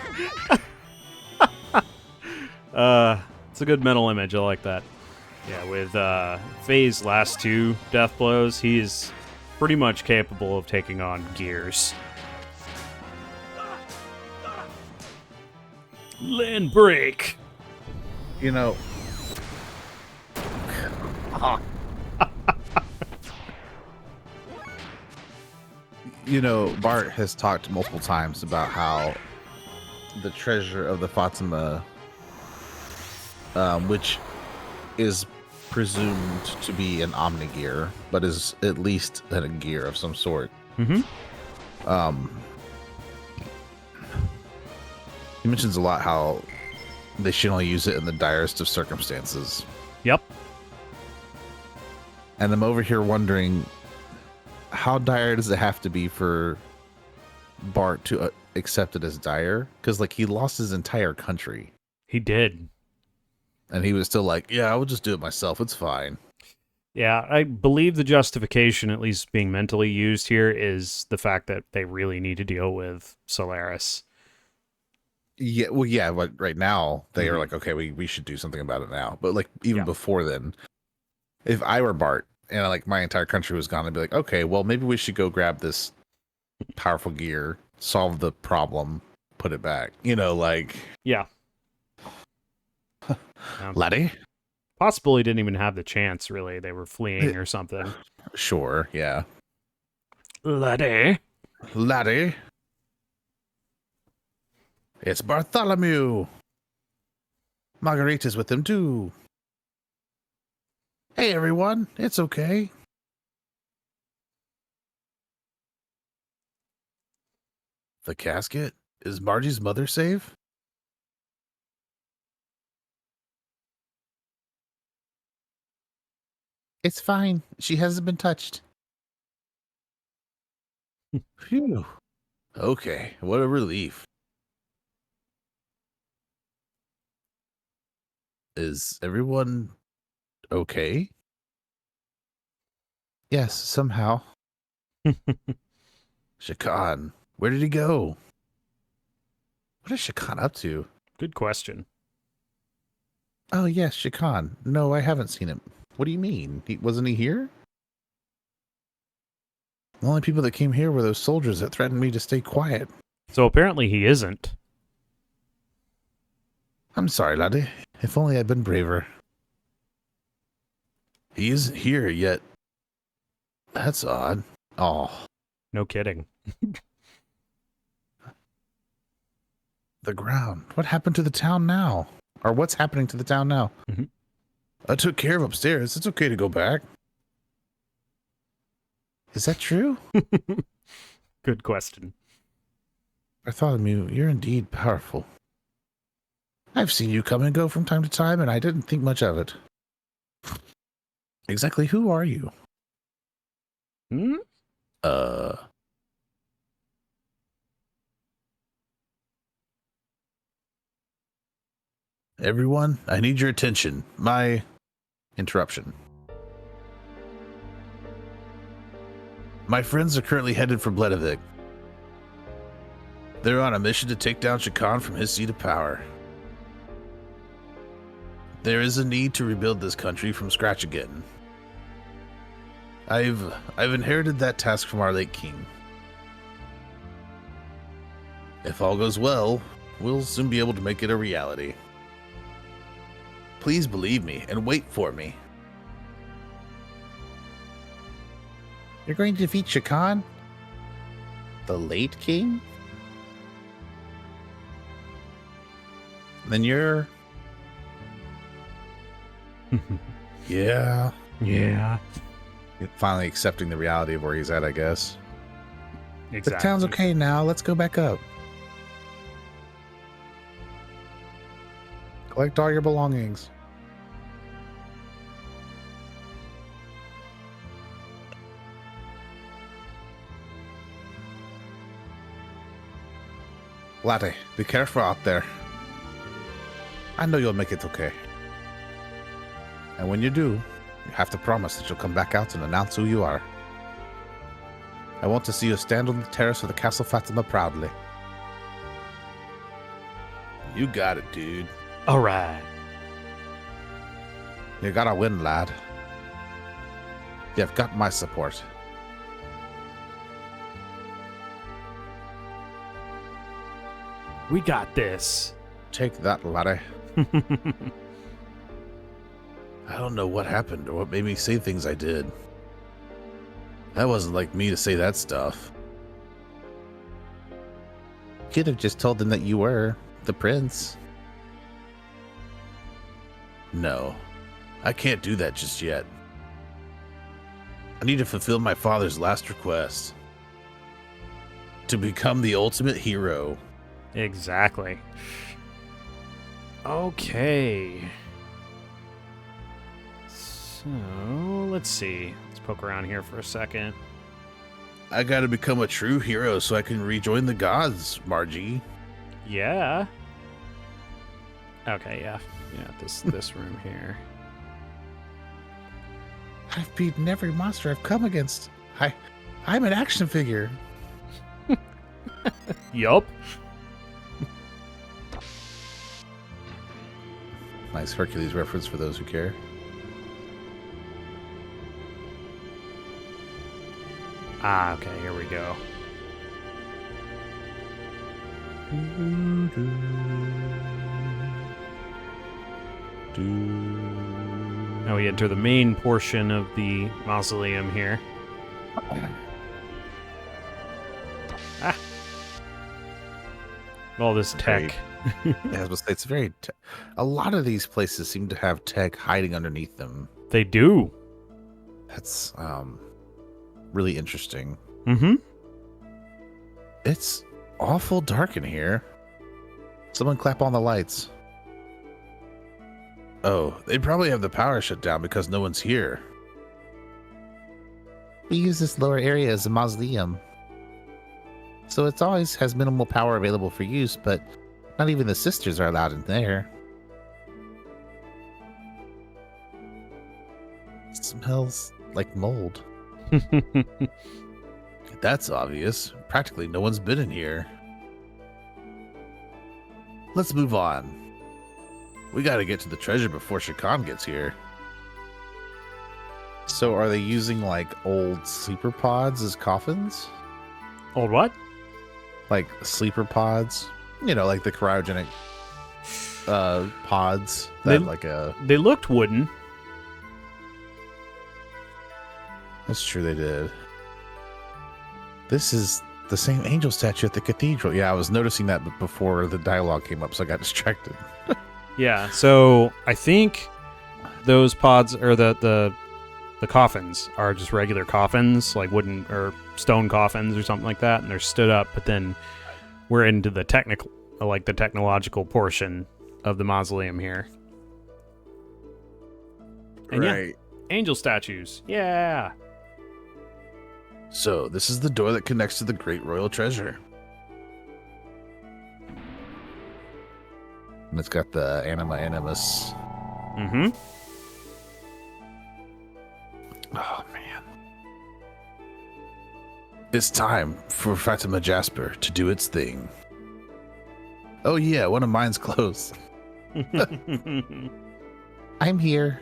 It's a good mental image. I like that. Yeah, with Faye's last two death blows, he's pretty much capable of taking on gears. Land break. You know. You know, Bart has talked multiple times about how the treasure of the Fatima, which is presumed to be an Omni'gear, but is at least a gear of some sort. Mm-hmm. He mentions a lot how they should only use it in the direst of circumstances. Yep. And I'm over here wondering, how dire does it have to be for Bart to accept it as dire? Because, like, he lost his entire country. He did. And he was still like, yeah, I will just do it myself. It's fine. Yeah, I believe the justification, at least being mentally used here, is the fact that they really need to deal with Solaris. Yeah, well, yeah, but right now they are like, okay, we should do something about it now. But like even before then, if I were Bart and like my entire country was gone, I'd be like, okay, well maybe we should go grab this powerful gear, solve the problem, put it back. You know, like yeah, laddie. Possibly didn't even have the chance. Really, they were fleeing or something. Sure, yeah, laddie. It's Bartholomew. Margarita's with him, too. Hey, everyone. It's okay. The casket? Is Margie's mother safe? It's fine. She hasn't been touched. Phew. Okay, what a relief. Is everyone okay? Yes, somehow. Shakan, where did he go? What is Shakan up to? Good question. Oh, yes, Shakan. No, I haven't seen him. What do you mean? Wasn't he here? The only people that came here were those soldiers that threatened me to stay quiet. So apparently he isn't. I'm sorry, laddie. If only I'd been braver. He isn't here yet. That's odd. Oh. No kidding. The ground. What happened to the town now? Or what's happening to the town now? Mm-hmm. I took care of upstairs. It's okay to go back. Is that true? Good question. Bartholomew, you're indeed powerful. I've seen you come and go from time to time, and I didn't think much of it. Exactly who are you? Hmm? Everyone, I need your attention. My interruption. My friends are currently headed for Bledavik. They're on a mission to take down Shakan from his seat of power. There is a need to rebuild this country from scratch again. I've inherited that task from our late king. If all goes well, we'll soon be able to make it a reality. Please believe me and wait for me. You're going to defeat Shakan? The late king? Then you're... Yeah. Yeah. Finally accepting the reality of where he's at, I guess. Exactly. The town's okay now. Let's go back up. Collect all your belongings. Latte, be careful out there. I know you'll make it okay. And when you do, you have to promise that you'll come back out and announce who you are. I want to see you stand on the terrace of the Castle Fatima proudly. You got it, dude. All right. You gotta win, lad. You've got my support. We got this. Take that, laddie. I don't know what happened or what made me say things I did. That wasn't like me to say that stuff. Could have just told them that you were the prince. No, I can't do that just yet. I need to fulfill my father's last request. To become the ultimate hero. Exactly. Okay. So, let's see. Let's poke around here for a second. I gotta become a true hero so I can rejoin the gods, Margie. Yeah. Okay, yeah. Yeah, this room here. I've beaten every monster I've come against. I'm an action figure. Yup. Nice Hercules reference for those who care. Ah, okay, here we go. Now we enter the main portion of the mausoleum here. Ah. All this tech. Yeah, I was gonna say, it's very... a lot of these places seem to have tech hiding underneath them. They do. That's really interesting. Mm-hmm. It's awful dark in here. Someone clap on the lights. Oh, they probably have the power shut down because no one's here. We use this lower area as a mausoleum. So it always has minimal power available for use, but not even the sisters are allowed in there. It smells like mold. That's obvious. Practically no one's been in here. Let's move on. We gotta get to the treasure before Shakan gets here. So are they using like old sleeper pods as coffins? Old what? Like sleeper pods? You know, like the cryogenic pods that They looked wooden. That's true, they did. This is the same angel statue at the cathedral. Yeah, I was noticing that before the dialogue came up, so I got distracted. Yeah, so I think those pods or the coffins are just regular coffins, like wooden or stone coffins or something like that, and they're stood up, but then we're into the technological portion of the mausoleum here. And right. yeah, angel statues. Yeah. So, this is the door that connects to the Great Royal Treasure. And it's got the Anima Animus. Mm-hmm. Oh, man. It's time for Fatima Jasper to do its thing. Oh yeah, one of mine's closed. I'm here.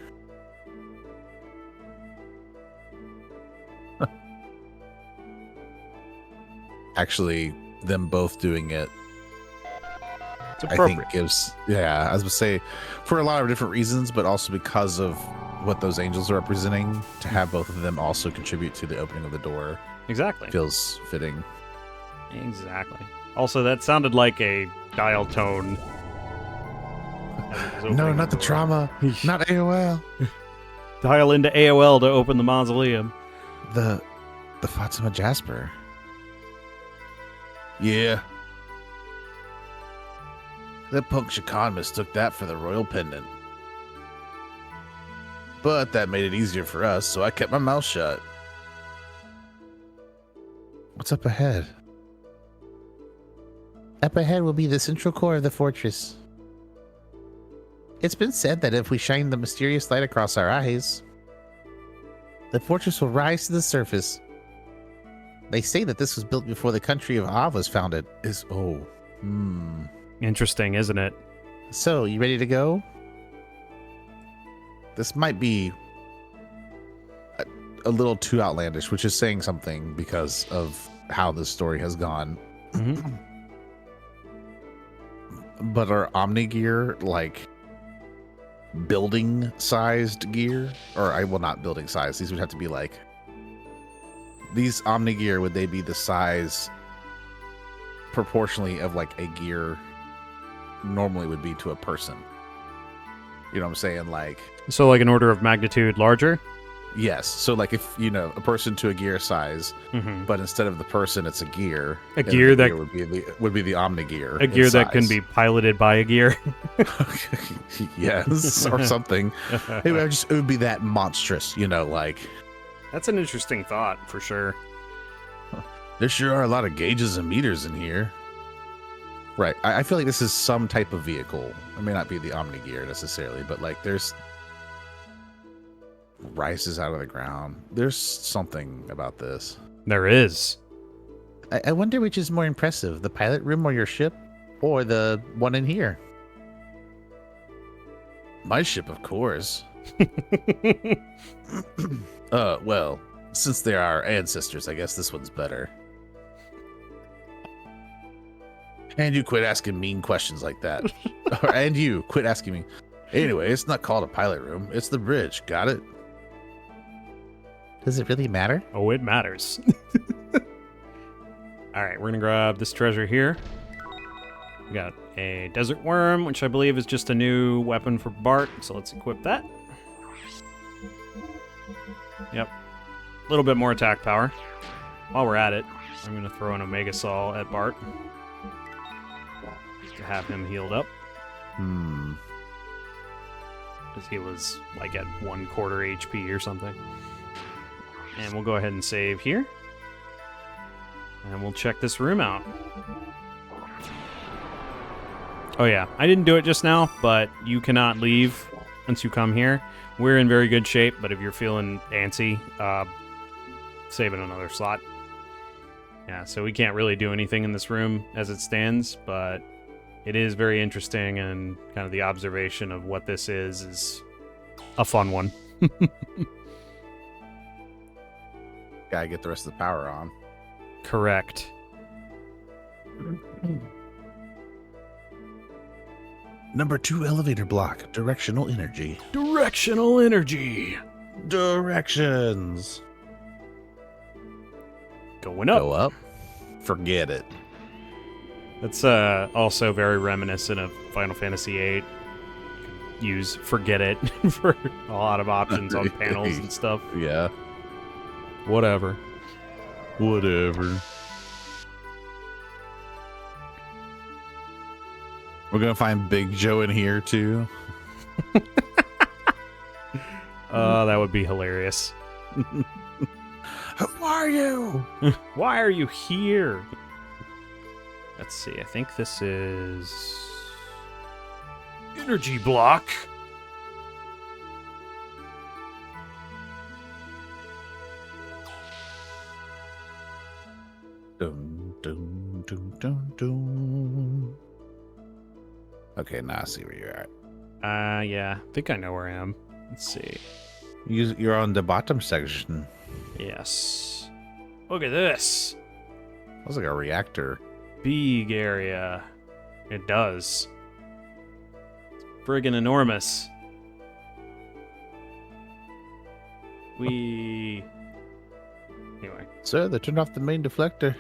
Actually, them both doing it, It's I appropriate. think gives, yeah, I was gonna say, for a lot of different reasons, but also because of what those angels are representing, to have both of them also contribute to the opening of the door Exactly. feels fitting. Exactly. Also, that sounded like a dial tone. As it was No, opening not the door. trauma, not AOL. Dial into AOL to open the mausoleum. The Fatima Jasper. Yeah. That punk Shakan mistook that for the royal pendant. But that made it easier for us, so I kept my mouth shut. What's up ahead? Up ahead will be the central core of the fortress. It's been said that if we shine the mysterious light across our eyes, the fortress will rise to the surface. They say that this was built before the country of Av was founded. Interesting, isn't it? So, you ready to go? This might be a little too outlandish, which is saying something because of how this story has gone. Mm-hmm. But are Omni'd like building sized gear? Or I will not building size. These would have to be like, these Omni'd, would they be the size proportionally of like a gear normally would be to a person? You know what I'm saying? Like, So, like an order of magnitude larger? yes. So like if, you know, a person to a gear size, Mm-hmm. but instead of the person, it's a gear. A and gear the that gear would be the Omni'd. A gear that can be piloted by a gear. Yes, or something. It would be that monstrous, you know, like. That's an interesting thought, for sure. There sure are a lot of gauges and meters in here. Right. I feel like this is some type of vehicle. It may not be the Omni'd necessarily, but like there's rises out of the ground. There's something about this. There is. I wonder which is more impressive, the pilot room or your ship, or the one in here. My ship, of course. Well, since they're our ancestors, I guess this one's better. And you quit asking mean questions like that. And you quit asking me. Anyway, it's not called a pilot room. It's the bridge. Got it? Does it really matter? Oh, it matters. All right, we're going to grab this treasure here. We got a desert worm, which I believe is just a new weapon for Bart. So let's equip that. Yep. A little bit more attack power. While we're at it, I'm going to throw an Omega Saw at Bart to have him healed up. Because he was like at 1/4 HP or something. And we'll go ahead and save here. And we'll check this room out. Oh yeah, I didn't do it just now, but you cannot leave once you come here. We're in very good shape, but if you're feeling antsy, save it another slot. Yeah, so we can't really do anything in this room as it stands, but it is very interesting, and kind of the observation of what this is a fun one. Gotta get the rest of the power on. Correct. Number 2 elevator block. Directional energy. Directional energy. Directions. Going up. Go up. Forget it. That's also very reminiscent of Final Fantasy VIII. Use forget it for a lot of options on panels and stuff. Yeah. Whatever. We're gonna find Big Joe in here too. That would be hilarious. Who are you? Why are you here? Let's see. I think this is energy block. Dun, dun, dun, dun, dun. Okay, now I see where you're at. Yeah, I think I know where I am. Let's see. You're on the bottom section. Yes. Look at this. Looks like a reactor. Big area. It does. It's friggin' enormous. Anyway, Sir, they turned off the main deflector.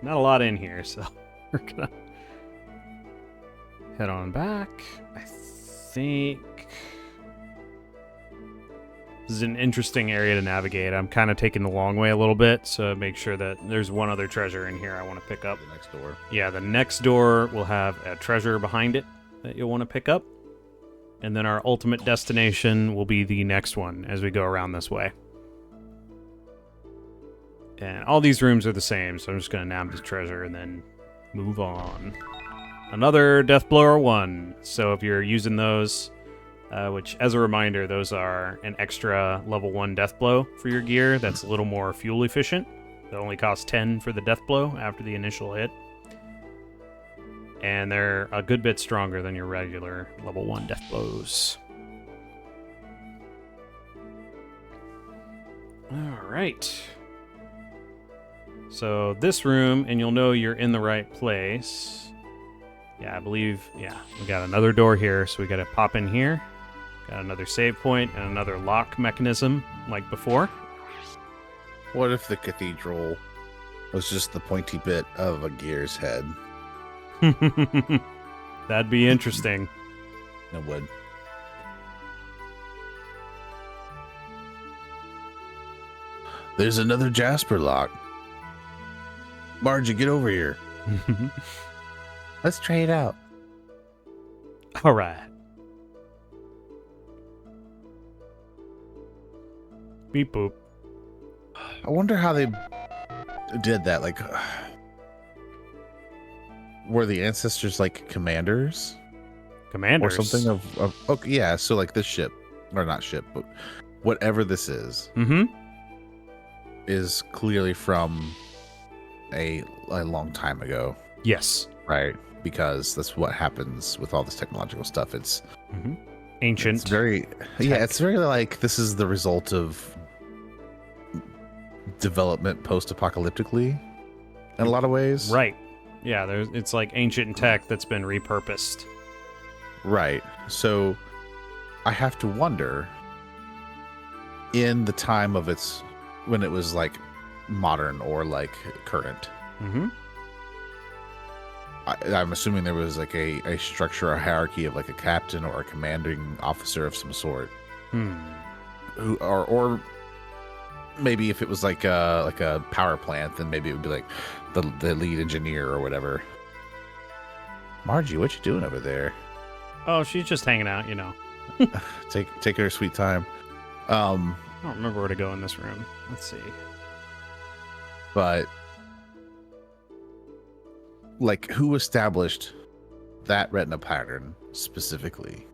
not a lot in here, so we're gonna head on back. I think this is an interesting area to navigate. I'm kind of taking the long way a little bit, so make sure that there's one other treasure in here I want to pick up. The next door. Yeah, the next door will have a treasure behind it that you'll want to pick up. And then our ultimate destination will be the next one as we go around this way. And all these rooms are the same, so I'm just going to nab the treasure and then move on. Another Deathblower 1. So if you're using those, which as a reminder, those are an extra level 1 Deathblow for your gear. That's a little more fuel efficient. It only costs 10 for the Deathblow after the initial hit. And they're a good bit stronger than your regular level 1 Deathblows. Alright. So this room, and you'll know you're in the right place. Yeah, I believe, yeah, we got another door here, so we gotta pop in here. Got another save point and another lock mechanism, like before. What if the cathedral was just the pointy bit of a gear's head? That'd be interesting. It would. There's another Jasper lock. Margie, get over here. Let's try it out. All right. Beep boop. I wonder how they did that. Like, were the ancestors like commanders? Commanders? Or something of okay, yeah, so like this ship, or not ship, but whatever this is, is clearly from a long time ago. Yes. Right? Because that's what happens with all this technological stuff. It's ancient. It's very, yeah, it's very like this is the result of development post-apocalyptically in a lot of ways. Right. Yeah, it's like ancient tech that's been repurposed. Right. So I have to wonder, in the time of its, when it was like modern or like current, I'm assuming there was like a structure or hierarchy of like a captain or a commanding officer of some sort. Who or maybe if it was like a power plant, then maybe it would be like the lead engineer or whatever. Margie, what you doing over there? Oh, she's just hanging out, you know. Take her sweet time. I don't remember where to go in this room. Let's see. But like, who established that retina pattern specifically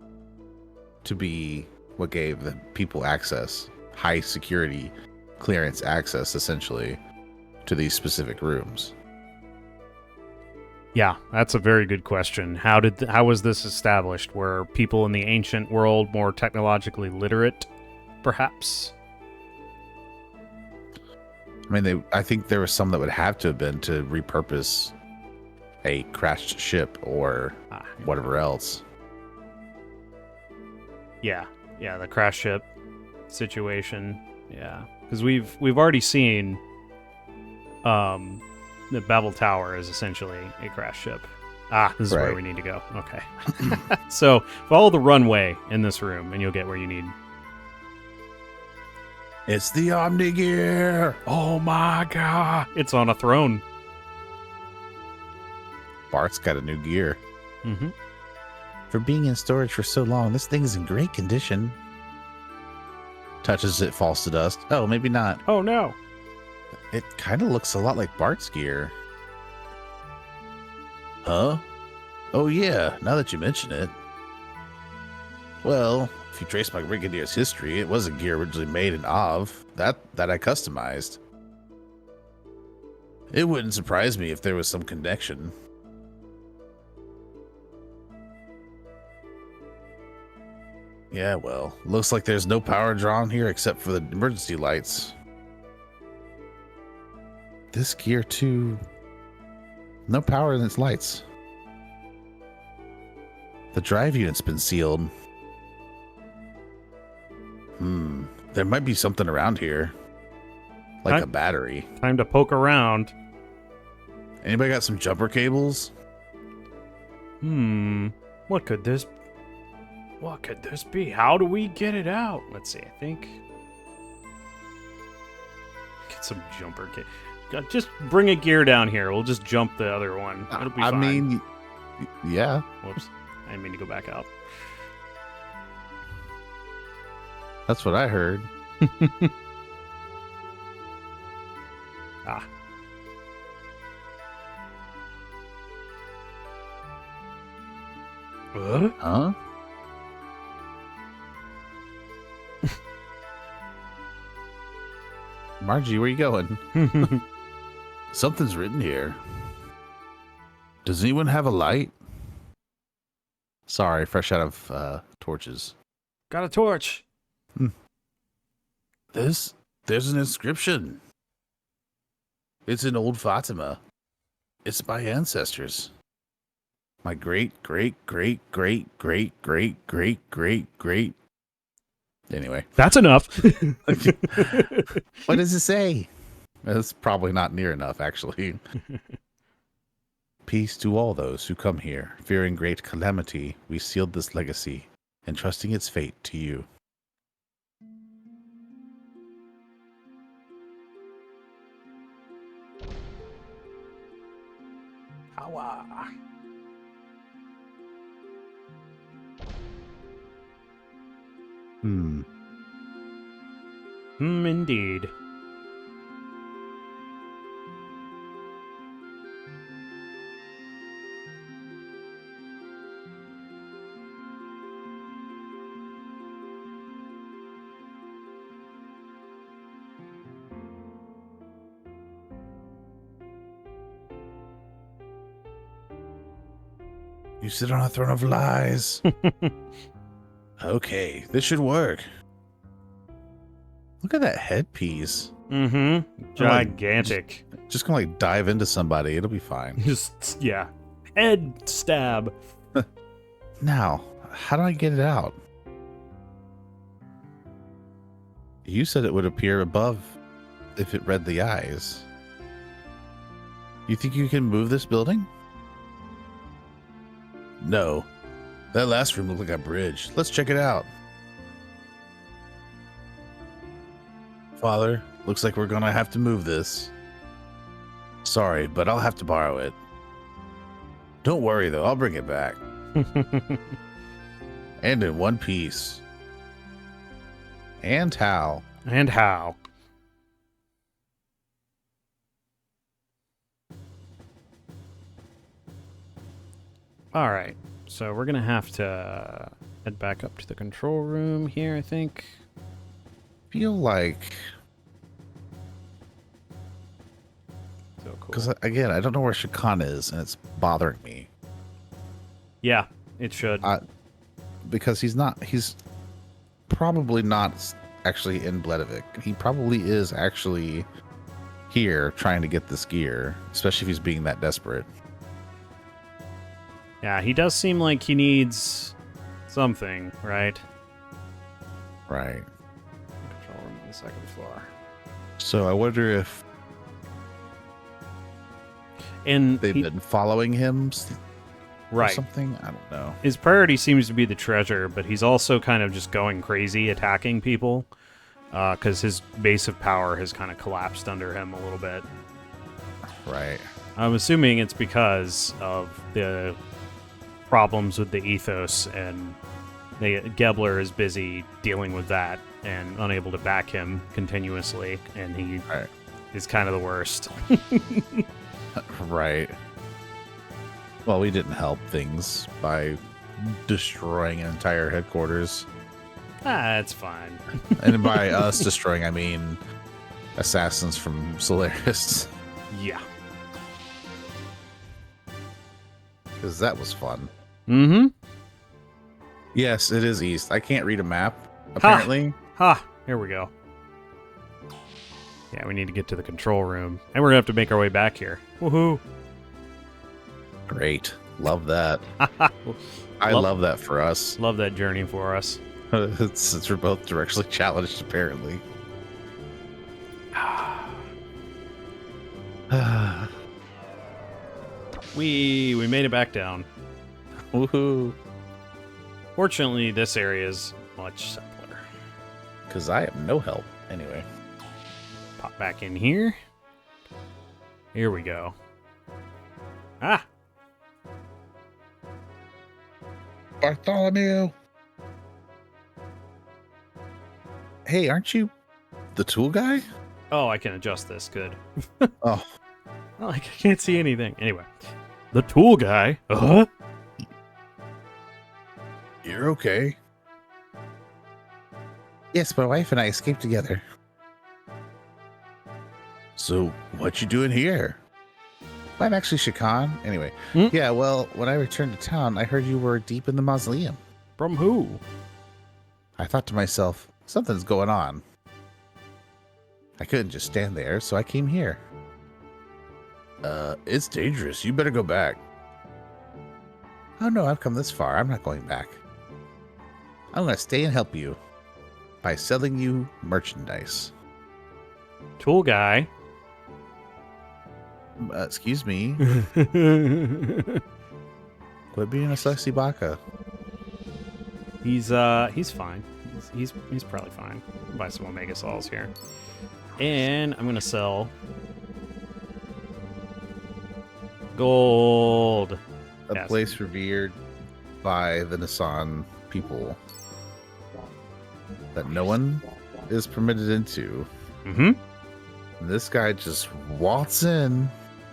to be what gave the people access, high security clearance access, essentially, to these specific rooms? Yeah, that's a very good question. How was this established? Were people in the ancient world more technologically literate, perhaps? I mean, I think there was some that would have to have been to repurpose a crashed ship or whatever else. Yeah, the crash ship situation. Yeah, because we've already seen the Babel Tower is essentially a crash ship. This is where we need to go. Okay. So follow the runway in this room and you'll get where you need. It's the Omni'd gear. Oh my god. It's on a throne. Bart's got a new gear. For being in storage for so long, this thing's in great condition. Touches it, falls to dust. Oh, maybe not. Oh no. It kind of looks a lot like Bart's gear. Huh? Oh yeah, now that you mention it. Well, if you trace my Brigadier's history, it was a gear originally made in Av that I customized. It wouldn't surprise me if there was some connection. Yeah, well, looks like there's no power drawn here except for the emergency lights. This gear too. No power in its lights. The drive unit's been sealed. There might be something around here. Like a battery. Time to poke around. Anybody got some jumper cables? What could this be? How do we get it out? Let's see, I think. Get some jumper cable. Just bring a gear down here. We'll just jump the other one. It'll be fine. I mean, yeah. Whoops. I didn't mean to go back out. That's what I heard. Ah. Huh? Margie, where you going? Something's written here. Does anyone have a light? Sorry, fresh out of torches. Got a torch. There's an inscription. It's in old Fatima. It's my ancestors. My great, great, great, great, great, great, great, great, great. Anyway. That's enough. What does it say? That's probably not near enough, actually. Peace to all those who come here. Fearing great calamity, we sealed this legacy, entrusting its fate to you. Indeed. You sit on a throne of lies. Okay, this should work. Look at that headpiece. Gigantic. Just gonna dive into somebody. It'll be fine. Just, yeah. Head stab. Now, how do I get it out? You said it would appear above if it read the eyes. You think you can move this building? No. That last room looked like a bridge. Let's check it out. Father, looks like we're gonna have to move this. Sorry, but I'll have to borrow it. Don't worry though, I'll bring it back. And in one piece. And how? And how? All right. So we're going to have to head back up to the control room here, I think. Feel like... So cool. Because, again, I don't know where Shakan is, and it's bothering me. Yeah, it should. Because he's probably not actually in Bledavik. He probably is actually here trying to get this gear, especially if he's being that desperate. Yeah, he does seem like he needs something, right? Right. Control room on the second floor. So I wonder if And they've been following him or right. something. I don't know. His priority seems to be the treasure, but he's also kind of just going crazy attacking people because his base of power has kind of collapsed under him a little bit. Right. I'm assuming it's because of the problems with the ethos, and Gebler is busy dealing with that and unable to back him continuously, and he is kind of the worst. Right. Well, we didn't help things by destroying an entire headquarters. That's fine. And by us destroying, I mean assassins from Solaris. Yeah. Because that was fun. Mm-hmm. Yes, it is east. I can't read a map, apparently. Ha! Here we go. Yeah, we need to get to the control room. And we're going to have to make our way back here. Woohoo! Great. Love that. I love that for us. Love that journey for us. Since we're both directionally challenged, apparently. We made it back down. Woohoo. Fortunately, this area is much simpler. Because I have no help. Anyway. Pop back in here. Here we go. Ah! Bartholomew! Hey, aren't you the tool guy? Oh, I can adjust this. Good. Oh. Oh, I can't see anything. Anyway. The tool guy? Uh-huh. You're okay. Yes, my wife and I escaped together. So, what you doing here? I'm actually Shakan. Anyway, yeah, well, when I returned to town, I heard you were deep in the mausoleum. From who? I thought to myself, something's going on. I couldn't just stand there, so I came here. It's dangerous. You better go back. Oh no, I've come this far. I'm not going back. I'm going to stay and help you by selling you merchandise. Tool guy. Excuse me. Quit being a sexy baka. He's fine. He's probably fine. I'll buy some Omega Sols here. And I'm gonna sell gold. A place revered by the Nissan people that no one is permitted into. Mm-hmm. This guy just waltz in.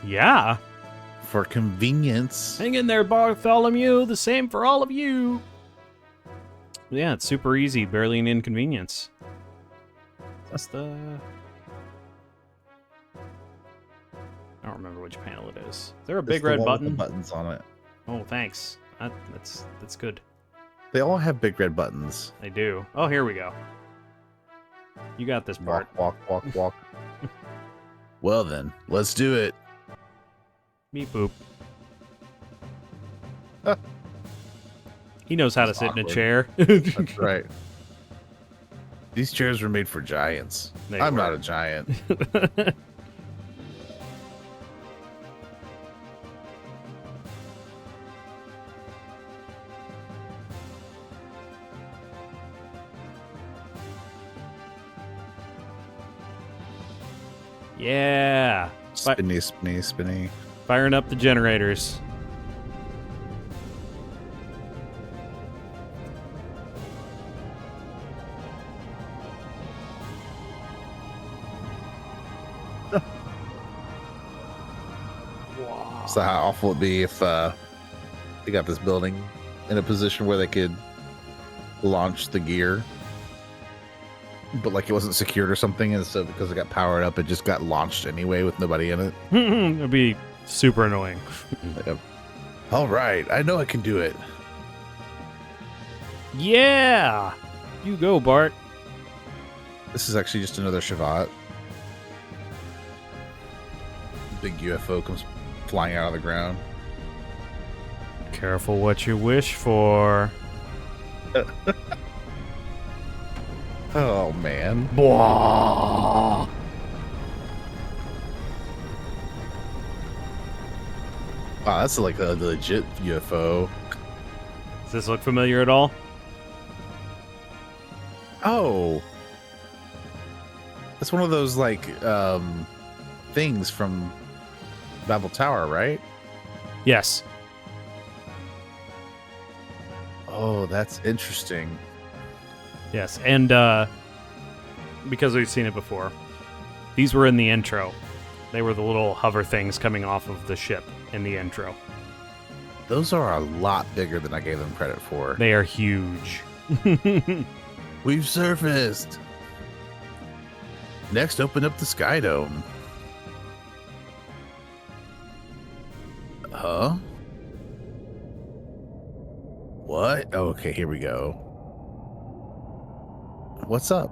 Yeah. For convenience. Hang in there, Bartholomew. The same for all of you. Yeah, it's super easy. Barely an inconvenience. That's the... I don't remember which panel it is. Is there a big red button? With the buttons on it. Oh, thanks. That's good. They all have big red buttons. They do. Oh, here we go. You got this part. Walk. Well then, let's do it. Beep boop. He knows how to sit in a chair. That's right. These chairs were made for giants. I'm not a giant. Yeah. Spinny. Firing up the generators. So how awful it'd be if they got this building in a position where they could launch the gear, but like it wasn't secured or something, and so because it got powered up, it just got launched anyway with nobody in it. It'd be super annoying. All right, I know I can do it. Yeah, you go, Bart. This is actually just another Shavat. Big UFO comes flying out of the ground. Careful what you wish for. Oh man. Blah. Wow, that's like a legit UFO. Does this look familiar at all? Oh. That's one of those like things from Babel Tower, right? Yes. Oh, that's interesting. Yes, and because we've seen it before, these were in the intro. They were the little hover things coming off of the ship in the intro. Those are a lot bigger than I gave them credit for. They are huge. We've surfaced. Next, open up the Sky Dome. Huh? What? Okay, here we go. What's up?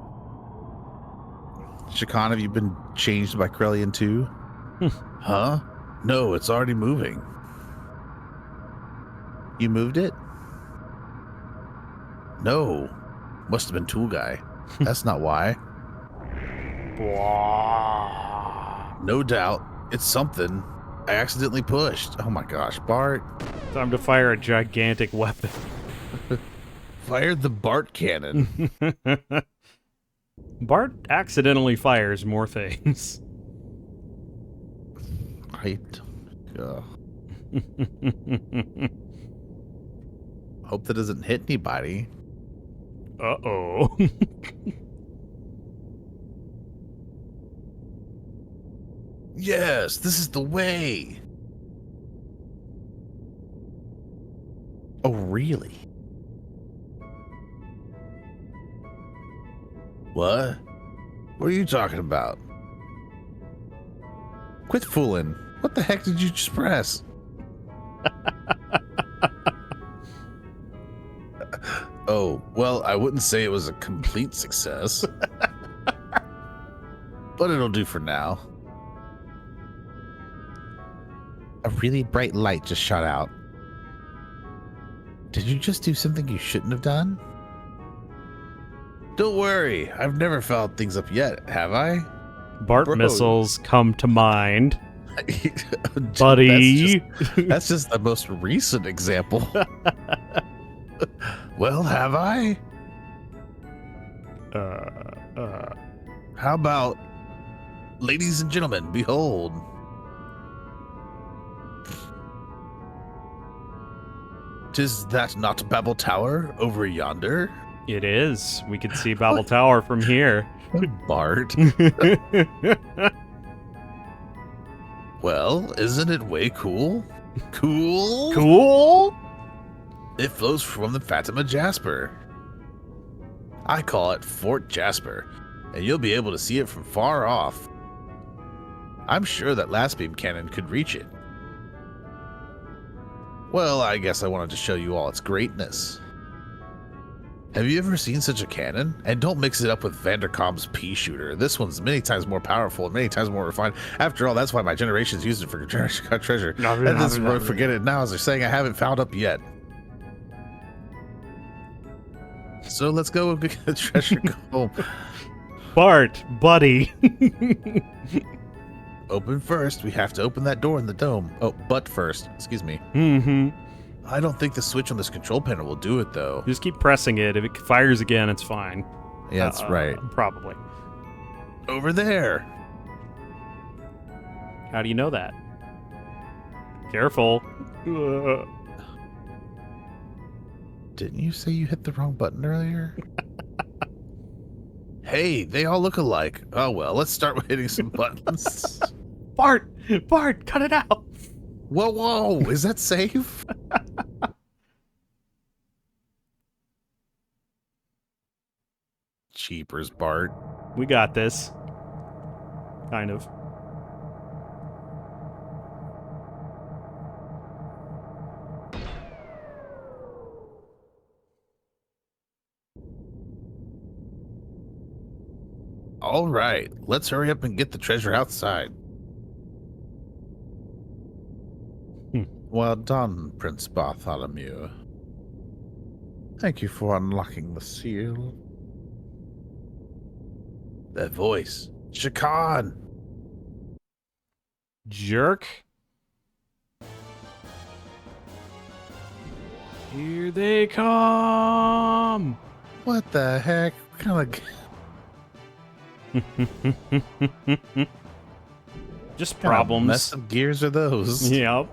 Shakan, have you been changed by Krellian too? Huh? No, it's already moving. You moved it? No. Must have been Tool Guy. That's not why. No doubt. It's something. I accidentally pushed. Oh my gosh, Bart. Time to fire a gigantic weapon. Fired the Bart cannon. Bart accidentally fires more things. Right. Hope that doesn't hit anybody. Uh-oh. Yes, this is the way. Oh, really? What? What are you talking about? Quit fooling. What the heck did you just press? Oh, well, I wouldn't say it was a complete success. But it'll do for now. A really bright light just shot out. Did you just do something you shouldn't have done? Don't worry, I've never fouled things up yet, have I? Bart Bro. missiles come to mind. Buddy. That's just the most recent example. Well, have I? How about, ladies and gentlemen, behold. Tis that not Babel Tower over yonder? It is. We can see Babel Tower from here. Bart. Well, isn't it way cool? Cool? Cool? It flows from the Fatima Jasper. I call it Fort Jasper, and you'll be able to see it from far off. I'm sure that last beam cannon could reach it. Well, I guess I wanted to show you all its greatness. Have you ever seen such a cannon? And don't mix it up with Vanderkamp's pea shooter. This one's many times more powerful and many times more refined. After all, that's why my generations used it for treasure. And this forget it now as they're saying I haven't found up yet. So let's go get the treasure home. Bart, buddy. Open first. We have to open that door in the dome. Oh, but first. Excuse me. Mm-hmm. I don't think the switch on this control panel will do it, though. Just keep pressing it. If it fires again, it's fine. Yeah, that's right. Probably. Over there. How do you know that? Careful. Didn't you say you hit the wrong button earlier? Hey, they all look alike. Oh, well, let's start with hitting some buttons. Bart, cut it out. Whoa, is that safe? Cheapers, Bart. We got this. Kind of. All right, let's hurry up and get the treasure outside. Well done, Prince Bartholomew. Thank you for unlocking the seal. That voice. Shakan! Jerk. Here they come! What the heck? What kind of Just problems. messed up gears are those? Yep.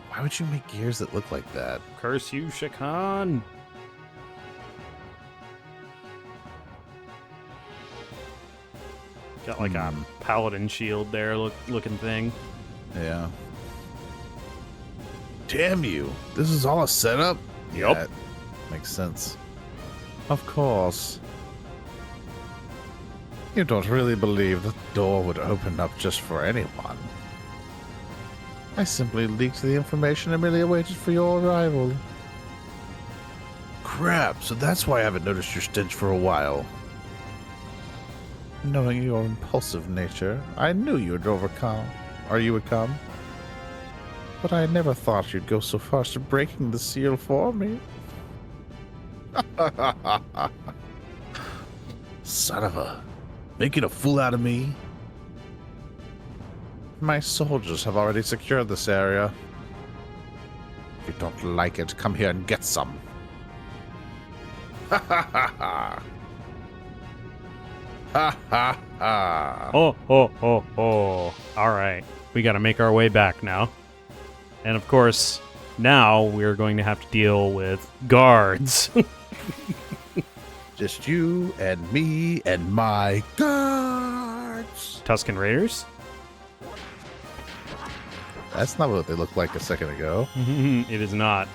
Why would you make gears that look like that? Curse you, Shakan. Got like a paladin shield there looking thing. Yeah. Damn you. This is all a setup? Yep. Yeah, makes sense. Of course. You don't really believe the door would open up just for anyone. I simply leaked the information and merely waited for your arrival. Crap, so that's why I haven't noticed your stench for a while. Knowing your impulsive nature, I knew you would overcome, or you would come. But I never thought you'd go so far as to breaking the seal for me. Son of a... Making a fool out of me? My soldiers have already secured this area. If you don't like it, come here and get some. Ha ha ha ha! Ha ha ha! Oh, oh, oh, oh. All right. We got to make our way back now. And of course, now we're going to have to deal with guards. Just you and me and my guards. Tusken Raiders? That's not what they looked like a second ago. It is not.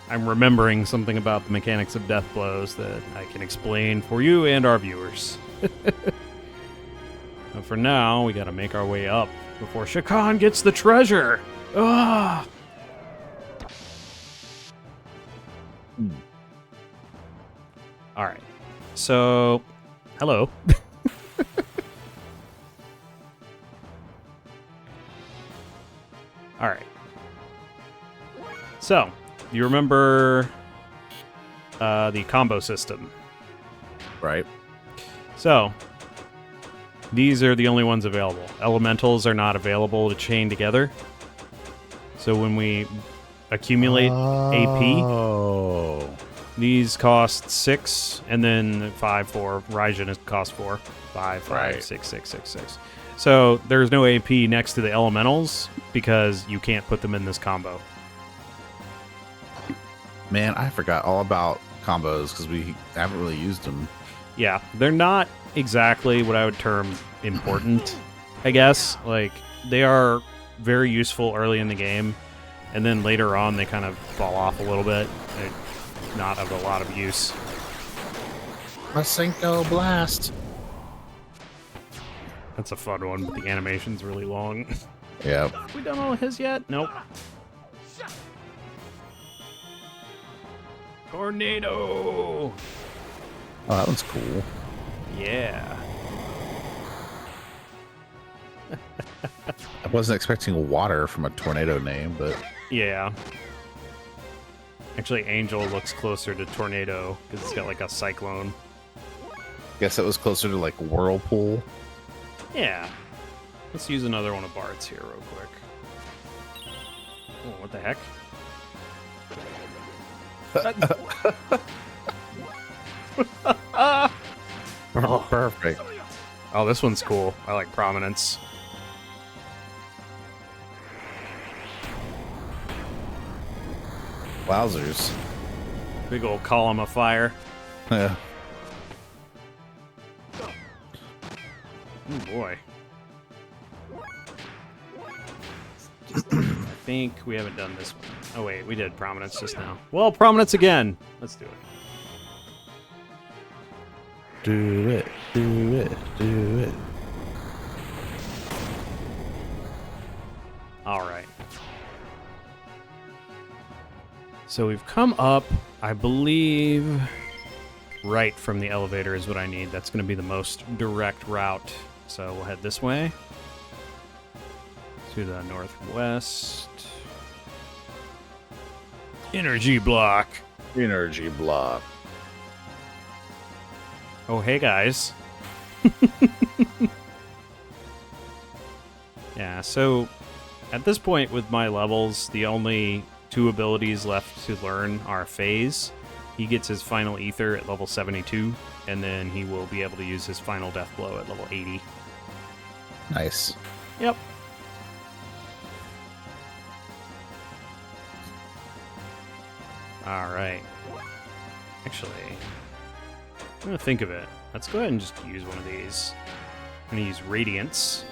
I'm remembering something about the mechanics of death blows that I can explain for you and our viewers. But for now, we got to make our way up before Shakan gets the treasure. Ah! All right. So, hello. All right. So, you remember the combo system? Right. So, these are the only ones available. Elementals are not available to chain together. So when we accumulate AP, these cost 6, and then 5 for Raijin is cost 4. 5, 5, Right. 6, 6, 6, 6. So there's no AP next to the elementals because you can't put them in this combo. Man, I forgot all about combos because we haven't really used them. Yeah, they're not exactly what I would term important, I guess. Like, they are very useful early in the game, and then later on they kind of fall off a little bit. They're not of a lot of use. Masenko Blast. That's a fun one, but the animation's really long. Yeah. Have we done all of his yet? Nope. Tornado! Oh, that one's cool. Yeah. I wasn't expecting water from a tornado name, but Yeah. Actually, Angel looks closer to Tornado because it's got like a cyclone. guess it was closer to like Whirlpool. Yeah. Let's use another one of Bart's here real quick. Oh, what the heck? Oh, perfect. Oh, this one's cool. I like Prominence. Wowzers. Big old column of fire. Yeah. Oh, boy. I think we haven't done this one. Oh, wait, we did Prominence just now. Well, Prominence again. Let's do it. Do it, do it, do it. All right. So we've come up, I believe, right from the elevator is what I need. That's going to be the most direct route. So we'll head this way to the northwest. Energy block. Energy block. Oh, hey, guys. Yeah, so at this point with my levels, the only two abilities left to learn are Phase. He gets his final Ether at level 72, and then he will be able to use his final Death Blow at level 80. Nice. Yep. All right. Actually, I'm going to think of it. Let's go ahead and just use one of these. I'm going to use Radiance.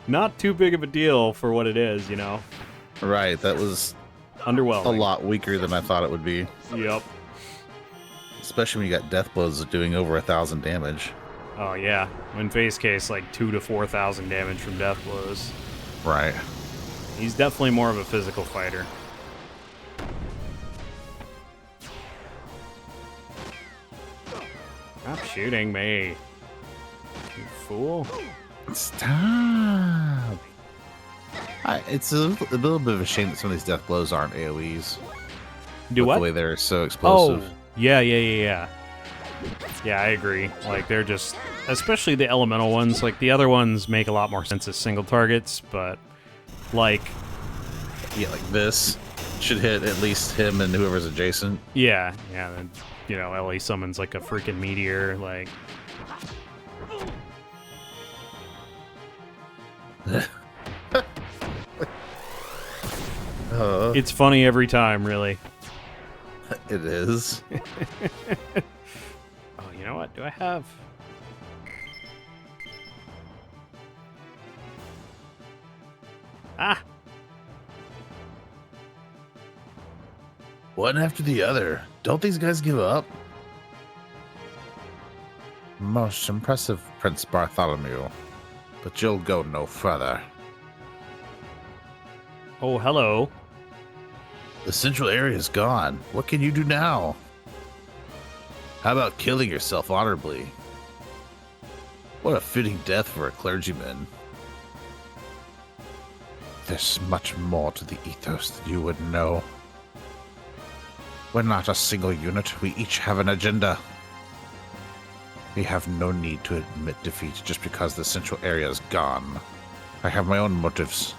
Not too big of a deal for what it is, you know. Right, that was Underwhelming. a lot weaker than I thought it would be. Yep. Especially when you got death blows doing over 1,000 damage. Oh yeah, in face case, like 2,000 to 4,000 damage from death blows. Right. He's definitely more of a physical fighter. Stop shooting me, you fool! Stop. It's a little bit of a shame that some of these death blows aren't AoEs. Do what? The way they're so explosive. Oh, yeah. Yeah, I agree. Like, they're just... Especially the elemental ones. Like, the other ones make a lot more sense as single targets, but... Like... Yeah, like this should hit at least him and whoever's adjacent. Yeah, and, you know, Ellie summons, like, a freaking meteor, like... It's funny every time, really. It is. Oh, you know what? Do I have... Ah! One after the other. Don't these guys give up? Most impressive, Prince Bartholomew. But you'll go no further. Oh, hello. The central area is gone. What can you do now? How about killing yourself honorably? What a fitting death for a clergyman. There's much more to the ethos than you would know. We're not a single unit. We each have an agenda. We have no need to admit defeat just because the central area is gone. I have my own motives.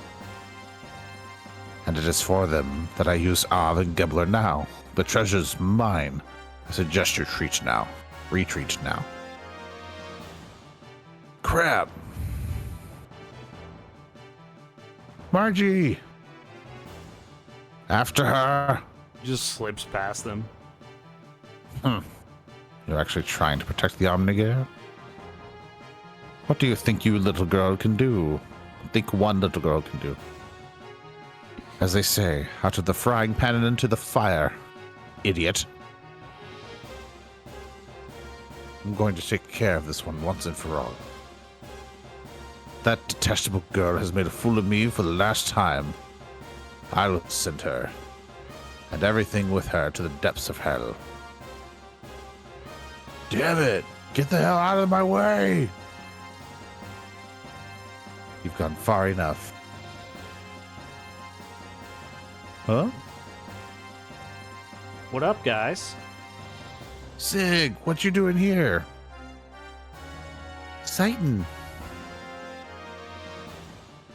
And it is for them that I use the Gibbler now. The treasure's mine. I suggest you retreat now. Retreat now. Crap! Margie! After her! Just slips past them. You're actually trying to protect the Omni'd? What do you think you little girl can do? Think one little girl can do. As they say, out of the frying pan and into the fire. Idiot. I'm going to take care of this one once and for all. That detestable girl has made a fool of me for the last time. I will send her, and everything with her, to the depths of hell. Damn it! Get the hell out of my way! You've gone far enough. Huh? What up, guys? Sig, what you doing here? Satan.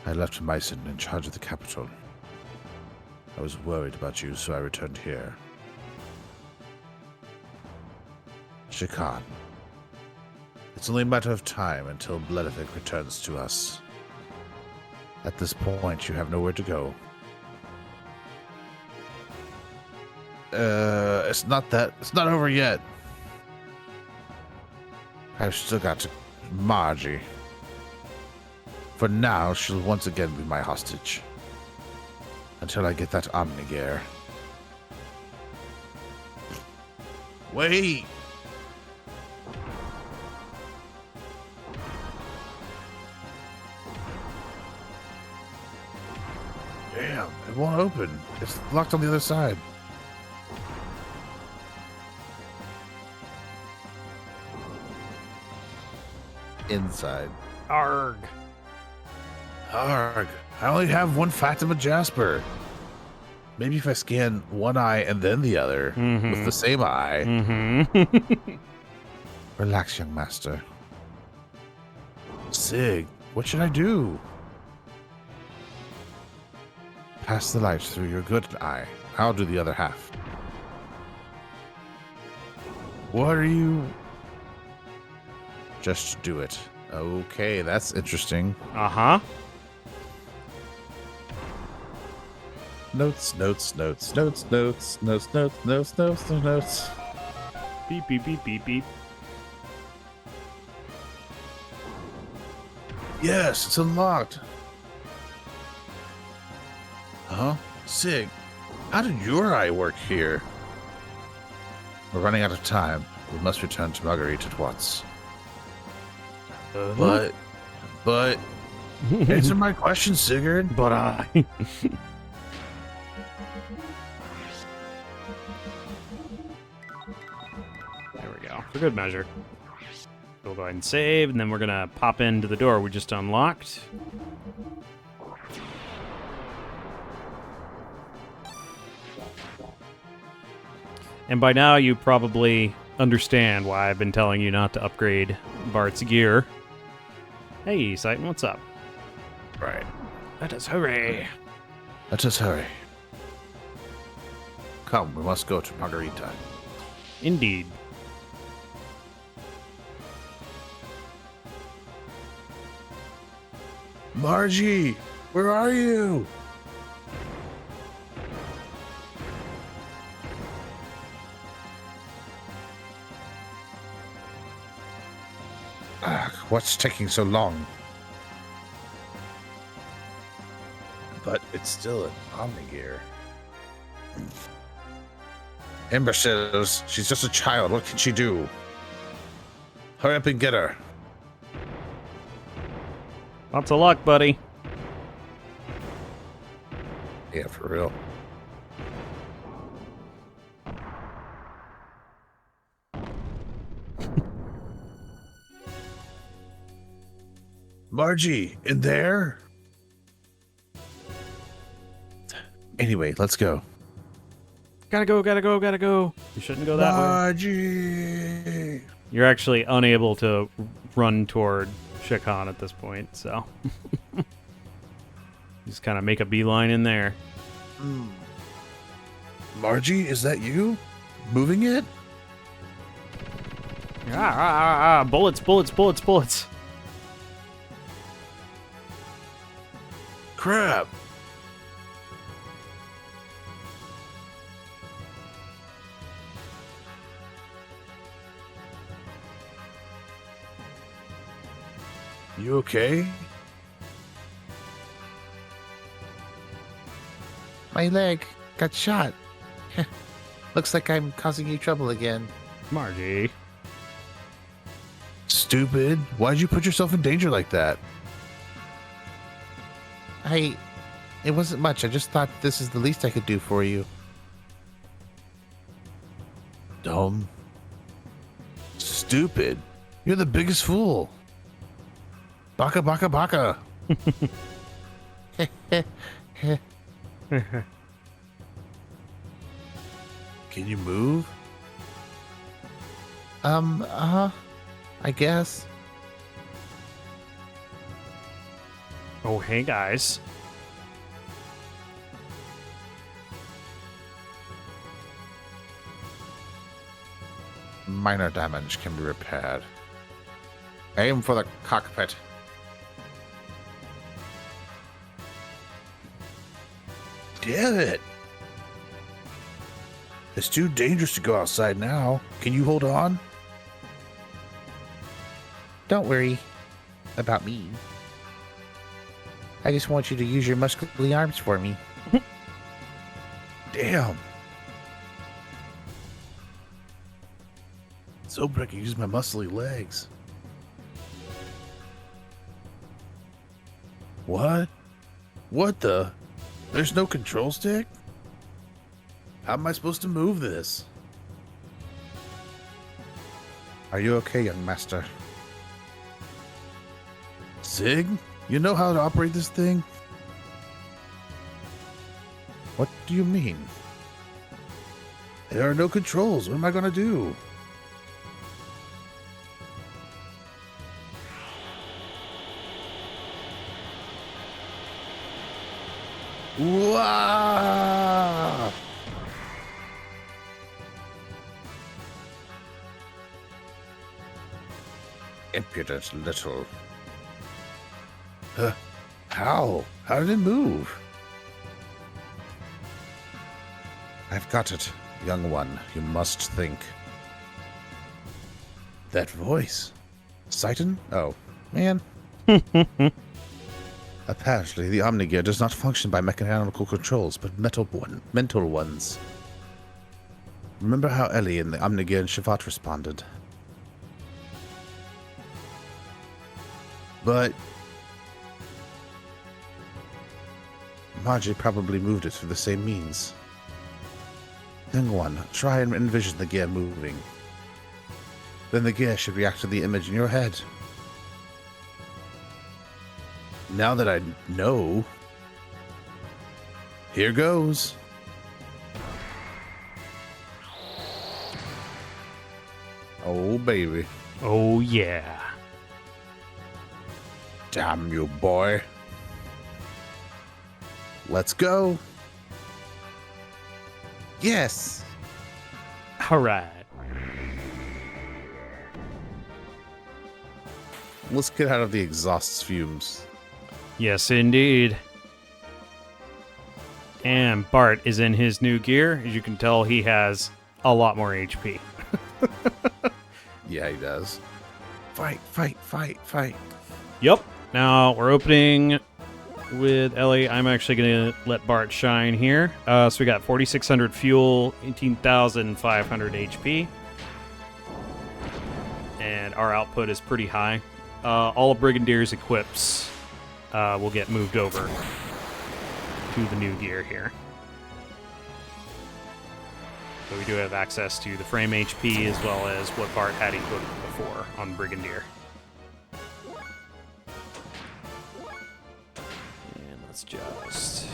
I left Myson in charge of the capital. I was worried about you, so I returned here. Shikan. It's only a matter of time until Bledivic returns to us. At this point, you have nowhere to go. It's not over yet. I've still got Margie. For now, she'll once again be my hostage. Until I get that Omni'd. Wait! Damn, it won't open. It's locked on the other side. Inside. Arg. Arg. I only have one Fatima Jasper. Maybe if I scan one eye and then the other with the same eye. Relax, young master. Sig, what should I do? Pass the light through your good eye. I'll do the other half. What are you... Just do it. Okay, that's interesting. Uh-huh. Notes. Beep, beep, beep, beep, beep. Yes, it's unlocked. Huh? Sig, how did your eye work here? We're running out of time. We must return to Marguerite at once. But, answer my question, Sigurd. But I. There we go. For good measure. We'll go ahead and save, and then we're gonna pop into the door we just unlocked. And by now you probably understand why I've been telling you not to upgrade Bart's gear. Hey, Saitan, what's up? Right. Let us hurry. Let us hurry. Come, we must go to Margarita. Indeed. Margie, where are you? What's taking so long? But it's still an Omni'd. Imbeciles, she's just a child. What can she do? Hurry up and get her. Lots of luck, buddy. Yeah, for real. Margie, in there? Anyway, let's go. Gotta go, gotta go, gotta go. You shouldn't go that way. Margie! You're actually unable to run toward Shikhan at this point, so. Just kind of make a beeline in there. Margie, is that you? Moving it? Bullets, bullets, bullets, bullets. Crap! You okay? My leg got shot. Looks like I'm causing you trouble again. Margie. Stupid. Why'd you put yourself in danger like that? It wasn't much. I just thought this is the least I could do for you. Dumb. Stupid. You're the biggest fool. Baka baka baka. Can you move? I guess. Oh, hey, guys. Minor damage can be repaired. Aim for the cockpit. Damn it! It's too dangerous to go outside now. Can you hold on? Don't worry about me. I just want you to use your muscly arms for me. Damn. So I can use my muscly legs. What? What the? There's no control stick? How am I supposed to move this? Are you okay, young master? Zig? You know how to operate this thing? What do you mean? There are no controls. What am I gonna do? Wow! Impudent little. How? How did it move? I've got it, young one. You must think. That voice. Saitan? Oh, man. Apparently, the Omni'd does not function by mechanical controls, but mental ones. Remember how Ellie and the Omni'd and Shavat responded? But Margie probably moved it through the same means. Thing 1, try and envision the gear moving. Then the gear should react to the image in your head. Now that I know, here goes. Oh, baby. Oh, yeah. Damn you, boy. Let's go. Yes. All right. Let's get out of the exhaust fumes. Yes, indeed. And Bart is in his new gear. As you can tell, he has a lot more HP. Yeah, he does. Fight, fight, fight, fight. Yep. Now we're opening with Ellie. I'm actually going to let Bart shine here. So we got 4,600 fuel, 18,500 HP. And our output is pretty high. All of Brigandier's equips will get moved over to the new gear here. So we do have access to the frame HP as well as what Bart had equipped before on Brigadier. And let's just...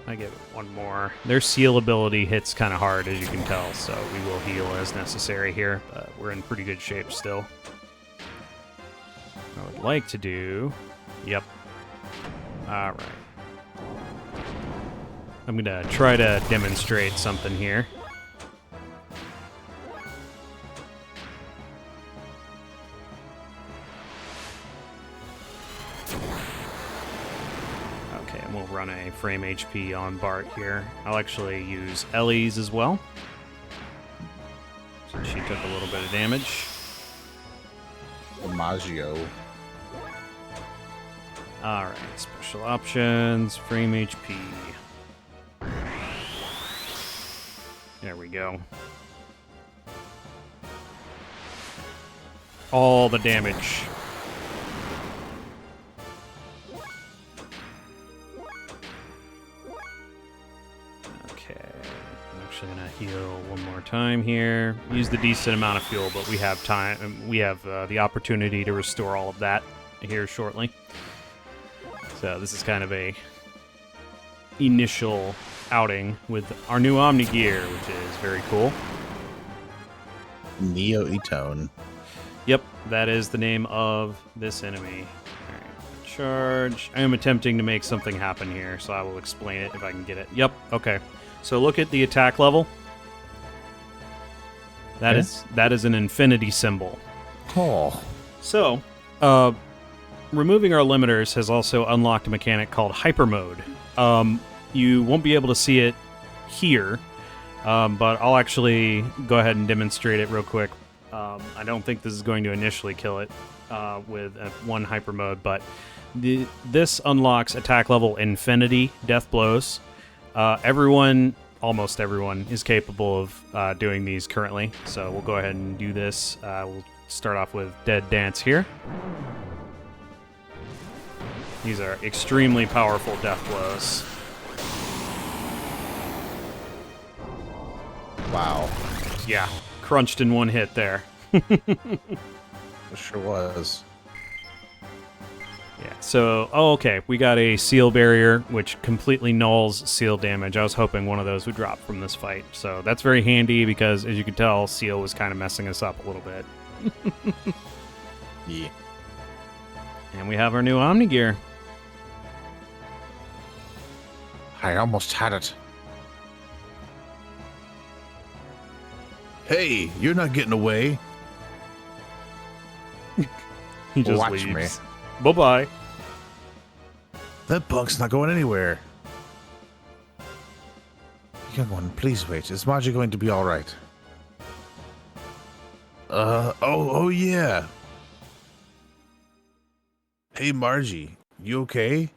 I give it one more. Their seal ability hits kind of hard, as you can tell, so we will heal as necessary here, but we're in pretty good shape still. I would like to do... Yep. Alright. I'm going to try to demonstrate something here. Okay, and we'll run a frame HP on Bart here. I'll actually use Ellie's as well, since she took a little bit of damage. Maggio. Alright, special options, frame HP. There we go. All the damage. Okay, I'm actually gonna heal one more time here. Use the decent amount of fuel, but we have time. We have the opportunity to restore all of that here shortly. So this is kind of a initial outing with our new Omni gear, which is very cool. Neo Etone. Yep, that is the name of this enemy. Alright, charge. I am attempting to make something happen here, so I will explain it if I can get it. Yep, okay. So look at the attack level. That is an infinity symbol. Oh. So, removing our limiters has also unlocked a mechanic called hyper mode. You won't be able to see it here, but I'll actually go ahead and demonstrate it real quick. I don't think this is going to initially kill it with one hyper mode, but this unlocks attack level infinity death blows. Almost everyone, is capable of doing these currently, so we'll go ahead and do this. We'll start off with Dead Dance here. These are extremely powerful death blows. Wow. Yeah, crunched in one hit there. It sure was. Yeah, so, okay, we got a seal barrier, which completely nulls seal damage. I was hoping one of those would drop from this fight, so that's very handy because, as you can tell, seal was kind of messing us up a little bit. Yeah. And we have our new Omni gear. I almost had it. Hey, you're not getting away. He just Watch leaves. me. Bye-bye. That bunk's not going anywhere. Young one, please wait. Is Margie going to be all right? Oh yeah. Hey, Margie, you okay?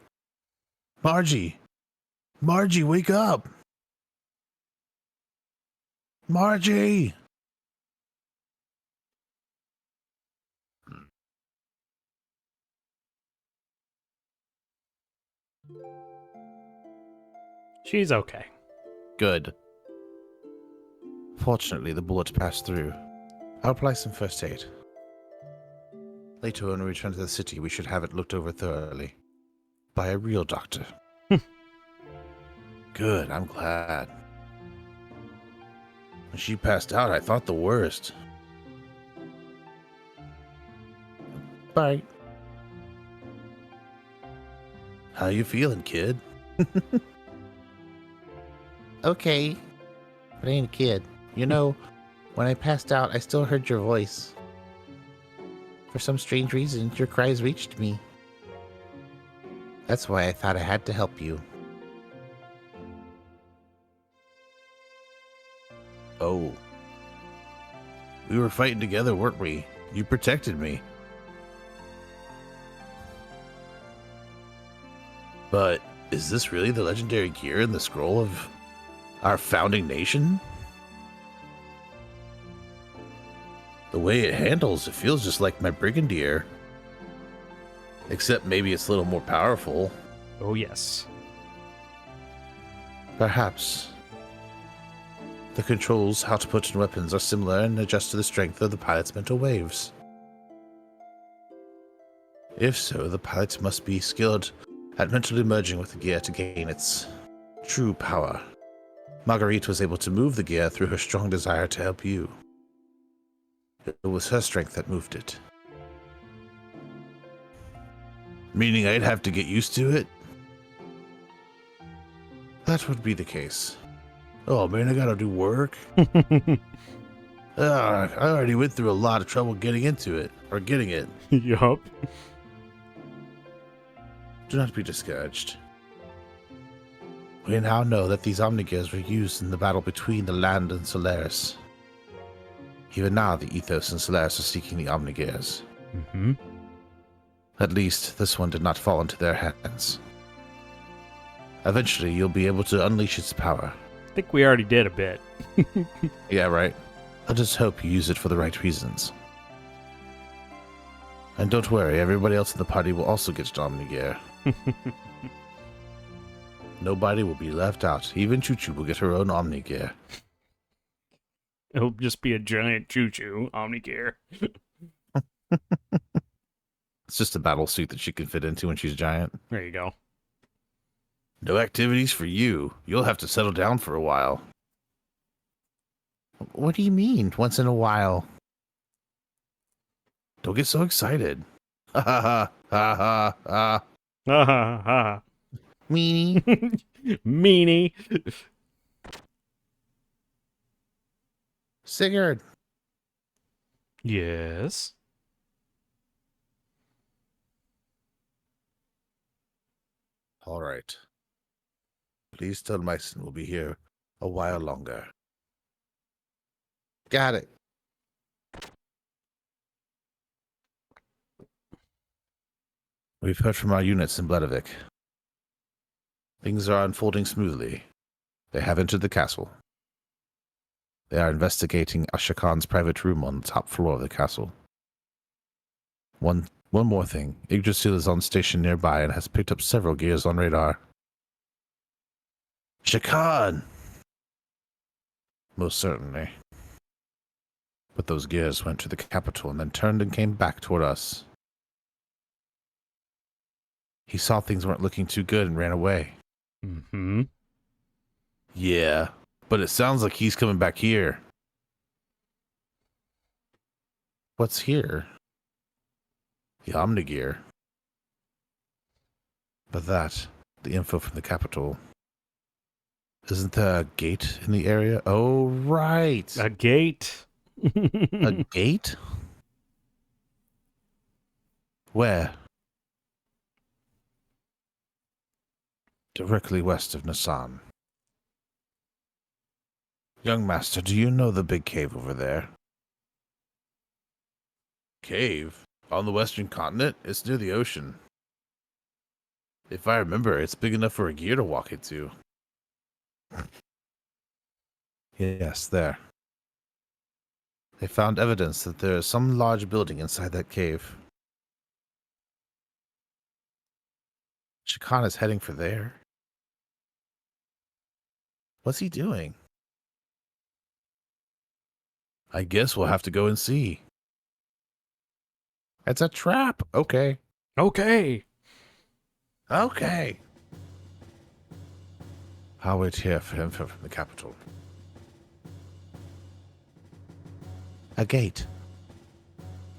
Margie, wake up. Margie. She's okay. Good. Fortunately, the bullet passed through. I'll apply some first aid. Later, when we return to the city, we should have it looked over thoroughly. By a real doctor. Good, I'm glad. When she passed out, I thought the worst. Bye. How you feeling, kid? Okay, but I ain't a kid. You know, when I passed out, I still heard your voice. For some strange reason, your cries reached me. That's why I thought I had to help you. Oh. We were fighting together, weren't we? You protected me. But is this really the legendary gear in the scroll of our founding nation? The way it handles, it feels just like my Brigadier. Except maybe it's a little more powerful. Oh, yes. Perhaps. The controls, how to put in weapons, are similar and adjust to the strength of the pilot's mental waves. If so, the pilot must be skilled at mentally merging with the gear to gain its true power. Marguerite was able to move the gear through her strong desire to help you. It was her strength that moved it. Meaning I'd have to get used to it? That would be the case. Oh man, I gotta do work. I already went through a lot of trouble getting into it, or getting it. Yup. Do not be discouraged. We now know that these Omni'Gears were used in the battle between the land and Solaris. Even now, the Ethos and Solaris are seeking the Omni'Gears. Mm-hmm. At least, this one did not fall into their hands. Eventually, you'll be able to unleash its power. I think we already did a bit. Yeah, right. I just hope you use it for the right reasons. And don't worry, everybody else in the party will also get Omni'Gear. Nobody will be left out. Even Choo-Choo will get her own Omni'Gear. It'll just be a giant choo-choo Omni'Gear. It's just a battle suit that she can fit into when she's giant. There you go. No activities for you. You'll have to settle down for a while. What do you mean, once in a while? Don't get so excited. Ha ha ha ha ha ha. Ha ha ha. Meanie? Meanie. Sigurd, Yes. All right. Please tell Myson we'll be here a while longer. got it. We've heard from our units in Bledovik. Things are unfolding smoothly. They have entered the castle. They are investigating Usha Khan's private room on the top floor of the castle. One more thing. Yggdrasil is on station nearby and has picked up several gears on radar. Shakan! Most certainly. But those gears went to the capital and then turned and came back toward us. He saw things weren't looking too good and ran away. Mm-hmm. Yeah, but it sounds like he's coming back here. What's here? The Omni'Gear. But the info from the capital. Isn't there a gate in the area? Oh, right. A gate. A gate? Where? Directly west of Nasan. Young master, do you know the big cave over there? Cave? On the western continent? It's near the ocean. If I remember, it's big enough for a gear to walk into. Yes, there. They found evidence that there is some large building inside that cave. Shakan is heading for there. What's he doing? I guess we'll have to go and see. It's a trap. Okay. Okay. Okay. I'll wait here for him from the capital. A gate.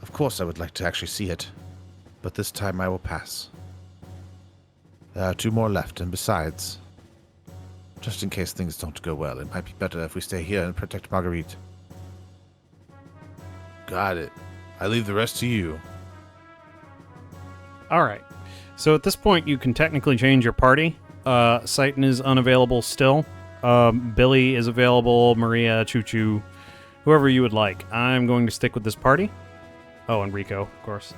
Of course I would like to actually see it, but this time I will pass. There are 2 more left, and besides, just in case things don't go well, it might be better if we stay here and protect Marguerite. Got it. I leave the rest to you. All right. So at this point, you can technically change your party. Seitan is unavailable still. Billy is available. Maria, Choo-Choo, whoever you would like. I'm going to stick with this party. Oh, and Rico, of course.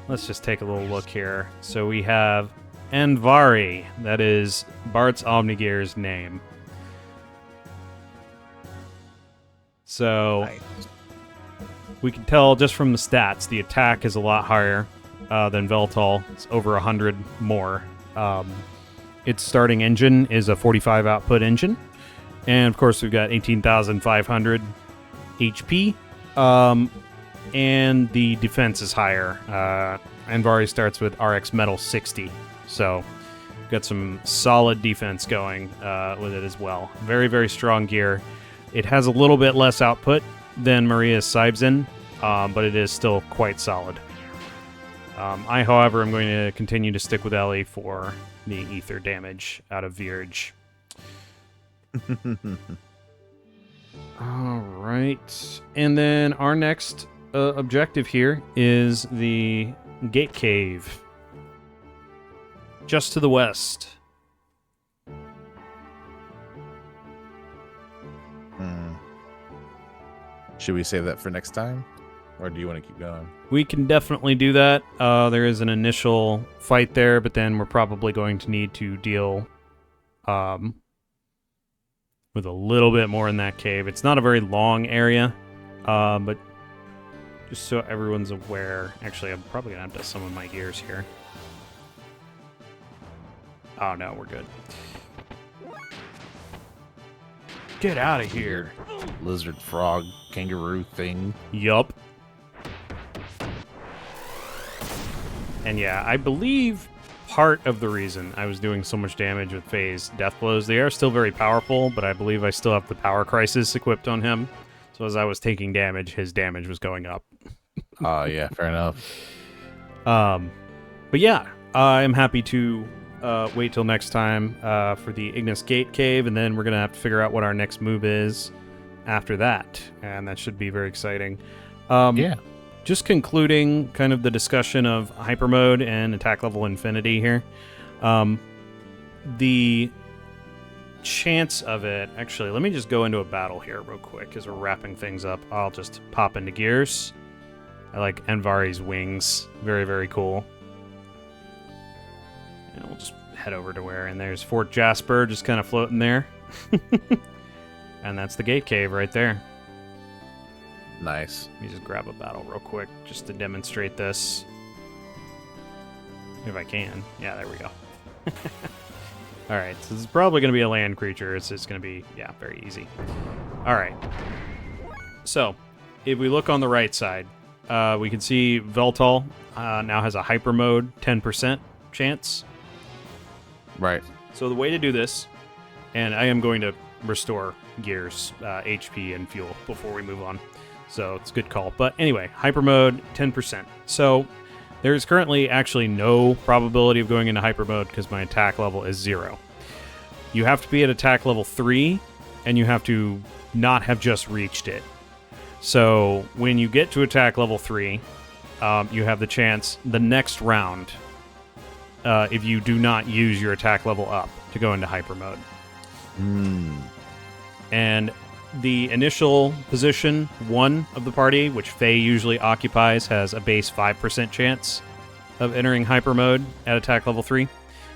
Let's just take a little look here. So we have Anvari. That is Bart's Omni'Gears name. So we can tell just from the stats, the attack is a lot higher than Veltal. It's over 100 more. Its starting engine is a 45 output engine. And of course, we've got 18,500 HP. And the defense is higher. Anvari starts with RX Metal 60. So got some solid defense going with it as well. Very, very strong gear. It has a little bit less output than Maria's Saibzen, but it is still quite solid. I, however, am going to continue to stick with Ellie for the ether damage out of Virge. All right. And then our next objective here is the Gate Cave. Just to the west. Should we save that for next time? Or do you want to keep going? We can definitely do that. There is an initial fight there, but then we're probably going to need to deal with a little bit more in that cave. It's not a very long area, but just so everyone's aware. Actually, I'm probably going to have to summon my gears here. Oh, no, we're good. Get out of here. Lizard, frog, kangaroo thing. Yup. And yeah, I believe part of the reason I was doing so much damage with Phase Death Blows, they are still very powerful, but I believe I still have the Power Crisis equipped on him. So as I was taking damage, his damage was going up. Oh, yeah, fair enough. But yeah, I'm happy to wait till next time for the Ignis Gate Cave, and then we're going to have to figure out what our next move is after that, and that should be very exciting. Yeah. Just concluding kind of the discussion of hyper mode and attack level infinity here. The chance of it, actually, let me just go into a battle here real quick as we're wrapping things up. I'll just pop into gears. I like Anvari's wings. Very, very cool. And we'll just head over to where, and there's Fort Jasper just kind of floating there. And that's the Gate Cave right there. Nice. Let me just grab a battle real quick just to demonstrate this. If I can. Yeah, there we go. Alright, so this is probably going to be a land creature. It's just going to be, yeah, very easy. Alright. So, if we look on the right side, we can see Veltal now has a hyper mode 10% chance. Right. So the way to do this, and I am going to restore Gears HP and fuel before we move on. So it's a good call. But anyway, hyper mode, 10%. So there's currently actually no probability of going into hyper mode because my attack level is 0. You have to be at attack level 3, and you have to not have just reached it. So when you get to attack level 3, you have the chance the next round, if you do not use your attack level up, to go into hyper mode. And the initial position 1 of the party, which Faye usually occupies, has a base 5% chance of entering hyper mode at attack level 3.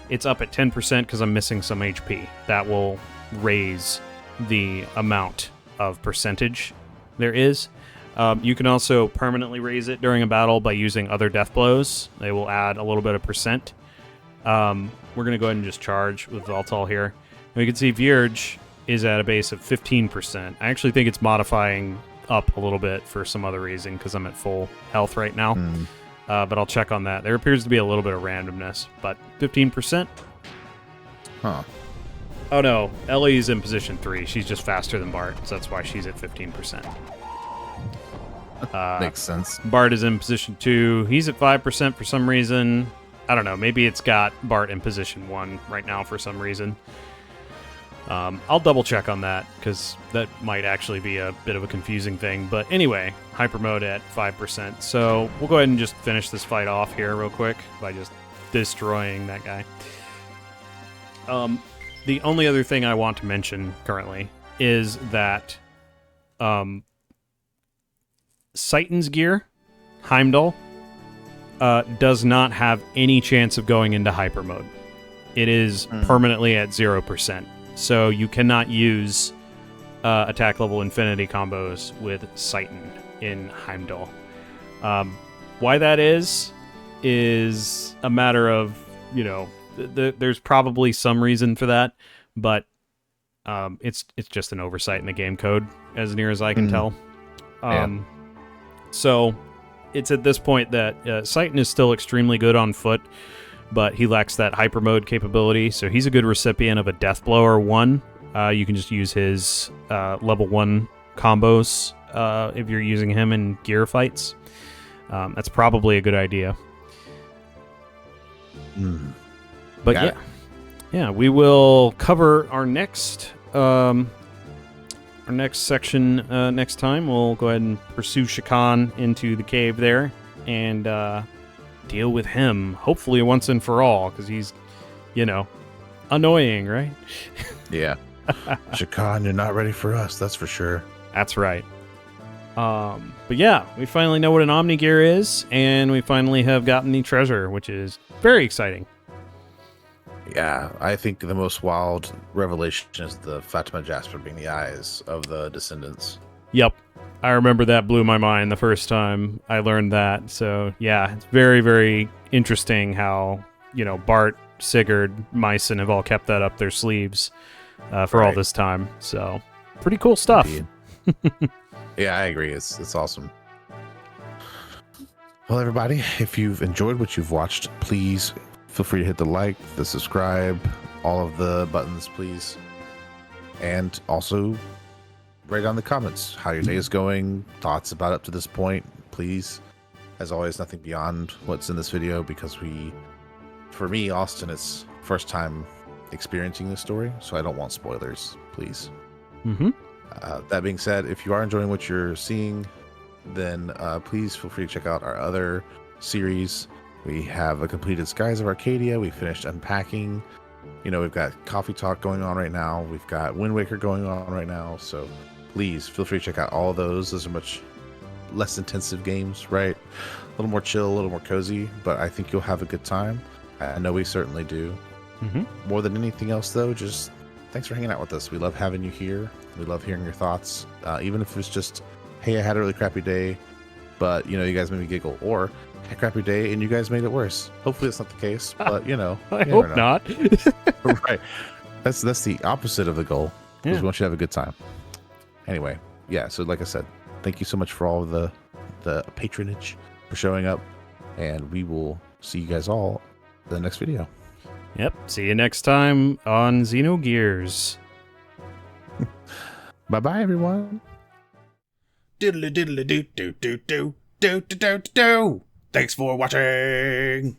It's up at 10% because I'm missing some HP. That will raise the amount of percentage there is. You can also permanently raise it during a battle by using other death blows. They will add a little bit of percent. We're going to go ahead and just charge with Valtal here. And we can see Vierge is at a base of 15%. I actually think it's modifying up a little bit for some other reason because I'm at full health right now. But I'll check on that. There appears to be a little bit of randomness, but 15%. Huh. Oh no, Ellie's in position 3. She's just faster than Bart, so that's why she's at 15%. Makes sense. Bart is in position 2. He's at 5% for some reason. I don't know. Maybe it's got Bart in position 1 right now for some reason. I'll double check on that because that might actually be a bit of a confusing thing. But anyway, hyper mode at 5%. So we'll go ahead and just finish this fight off here real quick by just destroying that guy. The only other thing I want to mention currently is that Seitan's gear, Heimdall, does not have any chance of going into hyper mode. It is permanently at 0%. So you cannot use attack level infinity combos with Seitan in Heimdall. Why that is a matter of, there's probably some reason for that, but it's just an oversight in the game code, as near as I can tell. So it's at this point that Seitan is still extremely good on foot, but he lacks that hyper mode capability, so he's a good recipient of a Death Blower 1. You can just use his level 1 combos if you're using him in gear fights. That's probably a good idea. But yeah, we will cover our next section next time. We'll go ahead and pursue Shakan into the cave there and deal with him, hopefully once and for all, because he's, annoying, right? Yeah. Shakan, you're not ready for us, that's for sure. That's right. But yeah, we finally know what an Omni'Gear is, and we finally have gotten the treasure, which is very exciting. Yeah, I think the most wild revelation is the Fatima Jasper being the eyes of the descendants. Yep. I remember that blew my mind the first time I learned that. So, yeah, it's very, very interesting how, Bart, Sigurd, Myson have all kept that up their sleeves for all this time. So, pretty cool stuff. Yeah, I agree. It's awesome. Well, everybody, if you've enjoyed what you've watched, please feel free to hit the like, the subscribe, all of the buttons, please. And also write down the comments how your day is going, thoughts about up to this point, please. As always, nothing beyond what's in this video, because for me, Austin, it's first time experiencing this story, so I don't want spoilers, please. That being said, if you are enjoying what you're seeing, then please feel free to check out our other series. We have a completed Skies of Arcadia. We finished unpacking. We've got Coffee Talk going on right now. We've got Wind Waker going on right now. So please feel free to check out all of those. Those are much less intensive games, right? A little more chill, a little more cozy, but I think you'll have a good time. I know we certainly do. More than anything else, though, just thanks for hanging out with us. We love having you here. We love hearing your thoughts. Even if it's just, hey, I had a really crappy day, but, you guys made me giggle. Or, had a crappy day and you guys made it worse. Hopefully that's not the case, but, I hope not. Right. That's the opposite of the goal, because we want you to have a good time. Anyway, yeah, so like I said, thank you so much for all of the patronage, for showing up, and we will see you guys all in the next video. Yep. See you next time on Xenogears. Bye-bye, everyone. Diddly diddly do do do do do do do do. Thanks for watching.